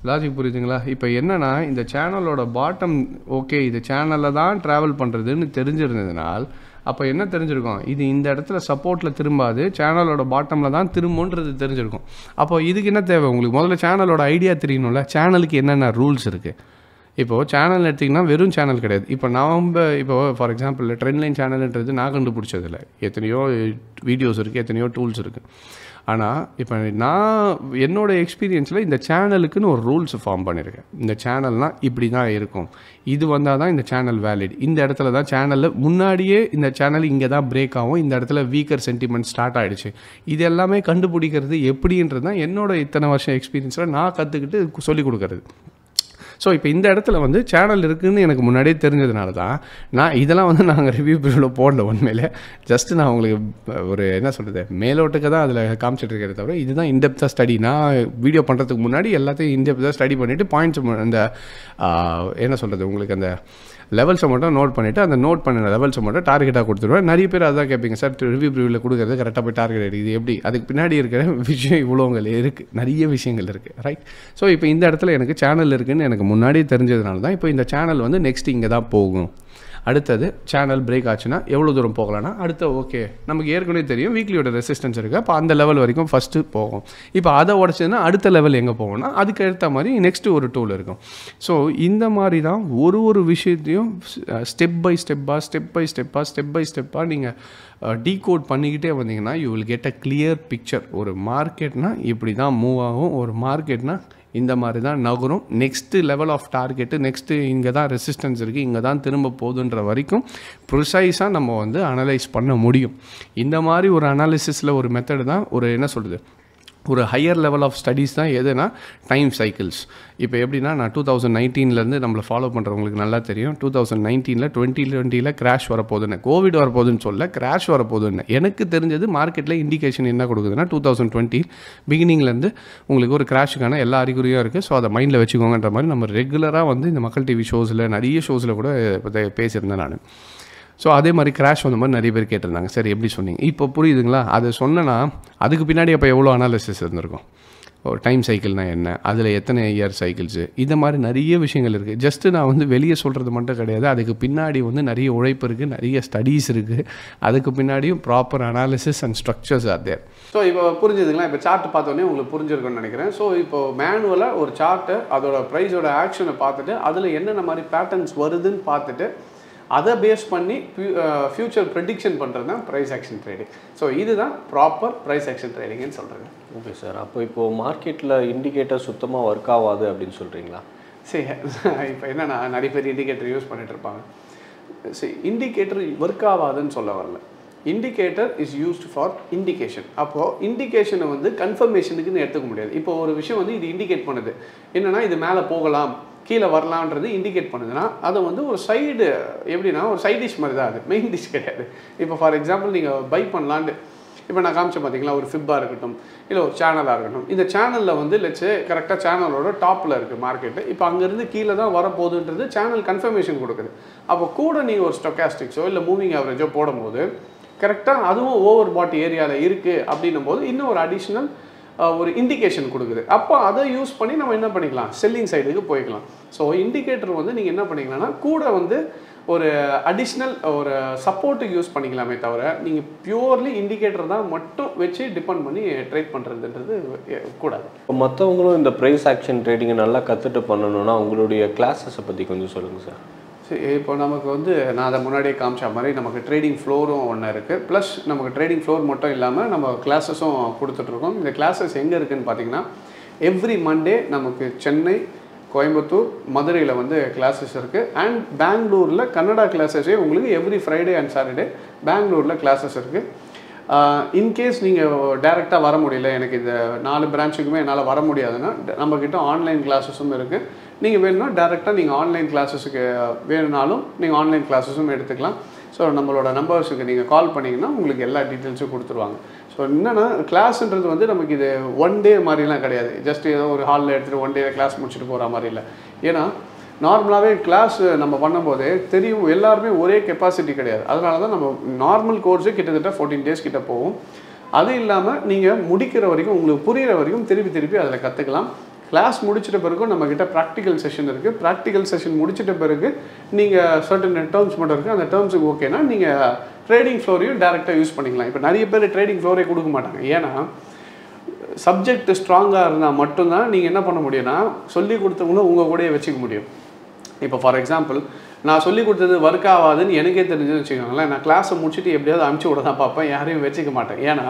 லாஜிக் புரியுதுங்களா? இப்போ என்னென்னா, இந்த சேனலோட பாட்டம் ஓகே இது சேனலில் தான் ட்ராவல் பண்ணுறதுன்னு தெரிஞ்சிருந்ததுனால் அப்போ என்ன தெரிஞ்சிருக்கும், இது இந்த இடத்துல சப்போர்ட்டில் திரும்பாது, சேனலோட பாட்டமில் தான் திரும்புன்றது தெரிஞ்சிருக்கும். அப்போ இதுக்கு என்ன தேவை உங்களுக்கு, முதல்ல சேனலோட ஐடியா தெரியணும்ல, சேனலுக்கு என்னென்ன ரூல்ஸ் இருக்குது. இப்போது சேனல் எடுத்திங்கன்னா வெறும் சேனல் கிடையாது. இப்போ இப்போது ஃபார் எக்ஸாம்பிள் ட்ரெண்ட் லைன் சேனல்ன்றது நான் கண்டுபிடிச்சதில்லை, எத்தனையோ வீடியோஸ் இருக்குது, எத்தனையோ டூல்ஸ் இருக்குது. ஆனால் இப்போ நான் என்னோடய எக்ஸ்பீரியன்ஸில் இந்த சேனலுக்குன்னு ஒரு ரூல்ஸ் ஃபார்ம் பண்ணியிருக்கேன். இந்த சேனல்னால் இப்படி தான் இருக்கும், இது வந்தால் தான் இந்த சேனல் வேலிட், இந்த இடத்துல தான் சேனலில் முன்னாடியே இந்த சேனல் இங்கே தான் பிரேக் ஆகும், இந்த இடத்துல வீக்கர் சென்டிமெண்ட் ஸ்டார்ட் ஆகிடுச்சு. இது எல்லாமே கண்டுபிடிக்கிறது எப்படின்றது தான் என்னோடய இத்தனை வருஷம் எக்ஸ்பீரியன்ஸில் நான் கற்றுக்கிட்டு சொல்லிக் கொடுக்குறது. ஸோ இப்போ இந்த இடத்துல வந்து சேனல் இருக்குதுன்னு எனக்கு முன்னாடியே தெரிஞ்சதுனால தான் நான் இதெல்லாம் வந்து நாங்கள் ரிவ்யூ பீரியடில் போடல. உண்மையிலே ஜஸ்ட்டு நான் உங்களுக்கு ஒரு என்ன சொல்கிறது, மேலோட்டுக்கு தான் அதில் காமிச்சிட்டு இருக்கிறத தவிர இதுதான் இன்டெப்த்தாக ஸ்டடி. நான் வீடியோ பண்ணுறதுக்கு முன்னாடி எல்லாத்தையும் இன்டெப்த்தாக ஸ்டடி பண்ணிவிட்டு பாயிண்ட்ஸ் அந்த என்ன சொல்கிறது உங்களுக்கு அந்த லெவல்ஸை மட்டும் நோட் பண்ணிவிட்டு அந்த நோட் பண்ண லெவல்ஸை மட்டும் டார்கெட்டாக கொடுத்துருவேன். நிறைய பேர் அதான் கேட்பீங்க, சார் ரிவ்யூ ப்ரிவியூவில் கொடுக்குறது கரெக்டாக போய் டார்கெட் எடுக்குது எப்படி, அதுக்கு பின்னாடி இருக்கிற விஷயம் இவ்வளோங்கள் இருக்குது, நிறைய விஷயங்கள் இருக்குது, ரைட். ஸோ இப்போ இந்த இடத்துல எனக்கு சேனல் இருக்குதுன்னு எனக்கு முன்னாடியே தெரிஞ்சதுனால தான் இப்போ இந்த சேனல் வந்து நெக்ஸ்ட் இங்கே தான் போகும். அடுத்தது சேனல் பிரேக் ஆச்சுன்னா எவ்வளோ தூரம் போகலான்னா அடுத்த ஓகே நமக்கு ஏற்கனவே தெரியும் வீக்லியோட ரெசிஸ்டன்ஸ் இருக்குது, அப்போ அந்த லெவல் வரைக்கும் ஃபஸ்ட்டு போகும். இப்போ அதை உடச்சதுன்னா அடுத்த லெவல் எங்கே போகும்னா அதுக்கு ஏற்ற மாதிரி நெக்ஸ்ட்டு ஒரு டூல் இருக்கும். ஸோ இந்த மாதிரி தான் ஒரு விஷயத்தையும் ஸ்டெப் பை ஸ்டெப்பாக நீங்கள் டீகோட் பண்ணிக்கிட்டே வந்தீங்கன்னா you will get a clear picture. ஒரு மார்க்கெட்னா இப்படி தான் மூவ் ஆகும், ஒரு மார்க்கெட்னா இந்த மாதிரி தான் நகரும், next level of target next இங்கே தான் ரெசிஸ்டன்ஸ் இருக்குது, இங்கே தான் திரும்ப போகுதுன்ற வரைக்கும் ப்ரிசைஸாக நம்ம வந்து அனலைஸ் பண்ண முடியும். இந்த மாதிரி ஒரு அனாலிசிஸில் ஒரு மெத்தடு தான் ஒரு என்ன சொல்கிறது ஒரு ஹையர் லெவல் ஆஃப் ஸ்டடீஸ் தான் எதுனா டைம் சைக்கிள்ஸ். இப்போ எப்படின்னா நான் 2019 நம்மளை ஃபாலோ பண்ணுறவங்களுக்கு நல்லா தெரியும், 2019 2020 கிராஷ் வரப்போகுதுன்னு, கோவிட் வரப்போகுதுன்னு சொல்ல கிராஷ் வரப்போகுதுன்னு எனக்கு தெரிஞ்சது. மார்க்கெட்டில் இண்டிகேஷன் என்ன கொடுக்குதுன்னா 2020 பிகினிங்லேருந்து உங்களுக்கு ஒரு கிராஷுக்கான எல்லா அறிகுறியும் இருக்குது. ஸோ அதை மைண்டில் வச்சுக்கோங்கன்ற மாதிரி நம்ம ரெகுலராக வந்து இந்த மக்கள் டிவி ஷோஸில் நிறைய ஷோஸில் கூட பேசியிருந்தேன் நான். ஸோ அதே மாதிரி கிராஷ் வந்த மாதிரி நிறைய பேர் கேட்டிருந்தாங்க, சரி எப்படி சொன்னீங்க இப்போ புரியுதுங்களா. அதை சொன்னேன்னா அதுக்கு பின்னாடி அப்போ எவ்வளோ அனாலிசிஸ் இருந்திருக்கும், ஒரு டைம் சைக்கிள்னால் என்ன, அதில் எத்தனை இயர் சைக்கிள்ஸு, இந்த மாதிரி நிறைய விஷயங்கள் இருக்குது. ஜஸ்ட்டு நான் வந்து வெளியே சொல்கிறது மட்டும் கிடையாது, அதுக்கு பின்னாடி வந்து நிறைய உழைப்பு இருக்குது, நிறைய ஸ்டடீஸ் இருக்குது, அதுக்கு பின்னாடியும் proper analysis and structures are there. So இப்போ புரிஞ்சுதுங்களா, இப்போ சார்ட் பார்த்தோன்னே உங்களுக்கு புரிஞ்சிருக்குன்னு நினைக்கிறேன். ஸோ இப்போ மேனுவலாக ஒரு சார்ட்டை அதோட ப்ரைஸோட ஆக்ஷனை பார்த்துட்டு அதில் என்னென்ன மாதிரி பேட்டர்ன்ஸ் வருதுன்னு பார்த்துட்டு அதை பேஸ் பண்ணி ஃபியூச்சர் ப்ரெடிக்ஷன் பண்ணுறது தான் ப்ரைஸ் ஆக்ஷன் ட்ரேடிங். ஸோ இதுதான் ப்ராப்பர் ப்ரைஸ் ஆக்ஷன் ட்ரேடிங்னு சொல்கிறேன். ஓகே சார், அப்போ இப்போது மார்க்கெட்டில் இண்டிகேட்டர் சுத்தமாக ஒர்க் ஆகாது அப்படின்னு சொல்கிறீங்களா? சரி, இப்போ என்னென்னா நிறைய பேர் இண்டிகேட்டர் யூஸ் பண்ணிகிட்டு இருப்பாங்க. சரி, இண்டிகேட்டர் ஒர்க் ஆகாதுன்னு சொல்ல வரல, indicator is used for indication. அப்போது இண்டிகேஷனை வந்து கன்ஃபர்மேஷனுக்குன்னு எடுத்துக்க முடியாது. இப்போ ஒரு விஷயம் வந்து இது இண்டிகேட் பண்ணுது என்னென்னா இது மேலே போகலாம் கீழே வரலான்றது இண்டிகேட் பண்ணுதுன்னா அதை வந்து ஒரு சைடு எப்படின்னா ஒரு சைட் டிஷ் மாதிரி தான், அது மெயின் டிஷ் கிடையாது. இப்போ ஃபார் எக்ஸாம்பிள் நீங்கள் பை பண்ணலான்ட்டு இப்போ நான் காமிச்சேன் பார்த்தீங்களா, ஒரு ஃபிப்பாக இருக்கட்டும் இல்லை ஒரு சேனலாக இருக்கட்டும், இந்த சேனலில் வந்து லெட்ஸ் கரெக்டாக சேனலோட டாப்பில் இருக்குது மார்க்கெட்டு, இப்போ அங்கேருந்து கீழே தான் வரப்போகுதுன்றது சேனல் கன்ஃபர்மேஷன் கொடுக்குது. அப்போ கூட நீங்கள் ஒரு ஸ்டொக்காஸ்டிக்ஸோ இல்லை மூவிங் ஆவரேஜோ போடும்போது கரெக்டாக அதுவும் ஓவர் பாட் ஏரியாவில் இருக்குது அப்படின்னும் போது இன்னும் ஒரு அடிஷ்னல் ஒரு இண்டிகேஷன் கொடுக்குது. அப்போ அதை யூஸ் பண்ணி நம்ம என்ன பண்ணிக்கலாம், செல்லிங் சைடுக்கு போய்க்கலாம். ஸோ இண்டிகேட்டர் வந்து நீங்கள் என்ன பண்ணிக்கலாம்னா கூட வந்து ஒரு அடிஷ்னல் ஒரு சப்போர்ட்டுக்கு யூஸ் பண்ணிக்கலாமே தவிர நீங்கள் பியூர்லி இண்டிகேட்டர் தான் மட்டும் வச்சு டிபெண்ட் பண்ணி ட்ரேட் பண்ணுறதுன்றது கூடாது. இப்போ மற்றவங்களும் இந்த ப்ரைஸ் ஆக்ஷன் ட்ரேடிங்கை நல்லா கற்றுட்டு பண்ணணும்னா உங்களுடைய கிளாஸஸை பற்றி கொஞ்சம் சொல்லுங்கள் சார். சரி, இப்போ நமக்கு வந்து நான் அதை முன்னாடியே காமிச்ச மாதிரி நமக்கு ட்ரேடிங் ஃப்ளோரும் ஒன்று இருக்குது. ப்ளஸ் நமக்கு ட்ரேடிங் ஃப்ளோர் மட்டும் இல்லாமல் நம்ம கிளாஸஸும் கொடுத்துட்ருக்கோம். இந்த கிளாஸஸ் எங்கே இருக்குதுன்னு பார்த்தீங்கன்னா எவ்ரி மண்டே நமக்கு சென்னை, கோயம்புத்தூர், மதுரையில் வந்து கிளாஸஸ் இருக்குது. அண்ட் பெங்களூரில் கன்னடா கிளாஸஸே உங்களுக்கு எவ்ரி ஃப்ரைடே அண்ட் சாட்டர்டே பெங்களூரில் கிளாஸஸ் இருக்குது. இன்கேஸ் நீங்கள் டேரெக்டாக வர முடியல, எனக்கு இந்த 4 பிரான்ச்சுக்குமே என்னால் வர முடியாதுன்னா நம்மக்கிட்ட ஆன்லைன் கிளாஸஸும் இருக்குது. நீங்கள் வேணும்னா டேரெக்டாக நீங்கள் ஆன்லைன் கிளாஸஸுக்கு வேணுனாலும் நீங்கள் ஆன்லைன் கிளாஸஸும் எடுத்துக்கலாம். ஸோ நம்மளோட நம்பர்ஸுக்கு நீங்கள் கால் பண்ணிங்கன்னா உங்களுக்கு எல்லா டீட்டெயில்ஸும் கொடுத்துருவாங்க. ஸோ என்னென்னா கிளாஸ்ன்றது வந்து நமக்கு இது ஒன் டே மாதிரிலாம் கிடையாது. ஜஸ்ட் ஏதோ ஒரு ஹாலில் எடுத்துகிட்டு ஒன் டே கிளாஸ் முடிச்சுட்டு போகிற மாதிரி இல்லை. ஏன்னா நார்மலாகவே கிளாஸ் நம்ம பண்ணும்போதே தெரியும் எல்லாருமே ஒரே கெப்பாசிட்டி கிடையாது. அதனால தான் நம்ம நார்மல் கோர்ஸே கிட்டத்தட்ட 14 டேஸ் கிட்ட போகும். அது இல்லாமல் நீங்கள் முடிக்கிற வரைக்கும் உங்களுக்கு புரிகிற வரைக்கும் திருப்பி அதில் கற்றுக்கலாம். கிளாஸ் முடிச்சிட்ட பிறகு நம்மக்கிட்ட ப்ராக்டிக்கல் செஷன் இருக்குது. ப்ராக்டிக்கல் செஷன் முடிச்சிட்ட பிறகு நீங்கள் சர்டன் டேர்ம்ஸ் மட்டும் இருக்குது. அந்த டேர்ம்ஸுக்கு ஓகேனா நீங்கள் ட்ரேடிங் ஃப்ளோரையும் டேரெக்டாக யூஸ் பண்ணிக்கலாம். இப்போ நிறைய பேர் ட்ரேடிங் ஃப்ளோரே கொடுக்க மாட்டாங்க. ஏன்னா சப்ஜெக்ட் ஸ்ட்ராங்காக இருந்தால் மட்டும்தான் நீங்கள் என்ன பண்ண முடியும்னா சொல்லி கொடுத்தவங்களும் உங்கள் கூடயே வச்சுக்க முடியும். இப்போ ஃபார் எக்ஸாம்பிள் நான் சொல்லி கொடுத்தது ஒர்க் ஆகாதுன்னு எனக்கே தெரிஞ்சுன்னு வச்சுக்கோங்களேன், நான் கிளாஸை முடிச்சுட்டு எப்படியாவது அனுப்பிச்சி விட தான் பார்ப்பேன், யாரையும் வச்சுக்க மாட்டேன். ஏன்னா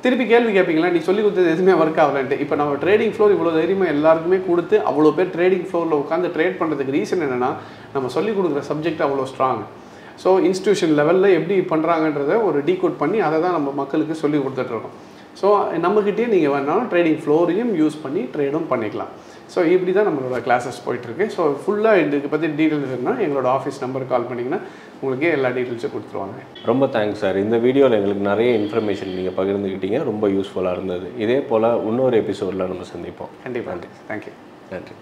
திருப்பி கேள்வி கேட்பீங்களா, நீ சொல்லி கொடுத்தது எதுவுமே ஒர்க் ஆகலன்ட்டு. இப்போ நம்ம ட்ரேடிங் ஃப்ளோர் இவ்வளோ தைரியமாக எல்லாருக்குமே கொடுத்து அவ்வளோ பேர் ட்ரேடிங் ஃப்ளோரில் உட்காந்து ட்ரேட் பண்ணுறதுக்கு ரீசன் என்னென்னா நம்ம சொல்லிக் கொடுக்குற சப்ஜெக்ட் அவ்வளோ ஸ்ட்ராங். ஸோ இன்ஸ்டியூஷன் லெவலில் எப்படி பண்ணுறாங்கன்றதை ஒரு டீகோட் பண்ணி அதை தான் நம்ம மக்களுக்கு சொல்லி கொடுத்துட்ருக்கோம். ஸோ நம்மக்கிட்டே நீங்கள் வேணாலும் ட்ரேடிங் ஃப்ளோரையும் யூஸ் பண்ணி ட்ரேடும் பண்ணிக்கலாம். ஸோ இப்படி தான் நம்மளோட கிளாஸஸ் போயிட்டுருக்கு. ஸோ ஃபுல்லாக இதுக்கு பற்றி டீட்டெயில்ஸ் இருந்தால் எங்களோட ஆஃபீஸ் நம்பருக்கு கால் பண்ணிங்கன்னா உங்களுக்கே எல்லா டீட்டெயில்ஸும் கொடுத்துருவாங்க. ரொம்ப தேங்க்ஸ் சார். இந்த வீடியோவில் எங்களுக்கு நிறைய இன்ஃபர்மேஷன் நீங்கள் பகிர்ந்துக்கிட்டீங்க, ரொம்ப யூஸ்ஃபுல்லாக இருந்தது. இதே போல் இன்னொரு எபிசோடில் நம்ம சந்திப்போம். கண்டிப்பாக. தேங்க்யூ. நன்றி.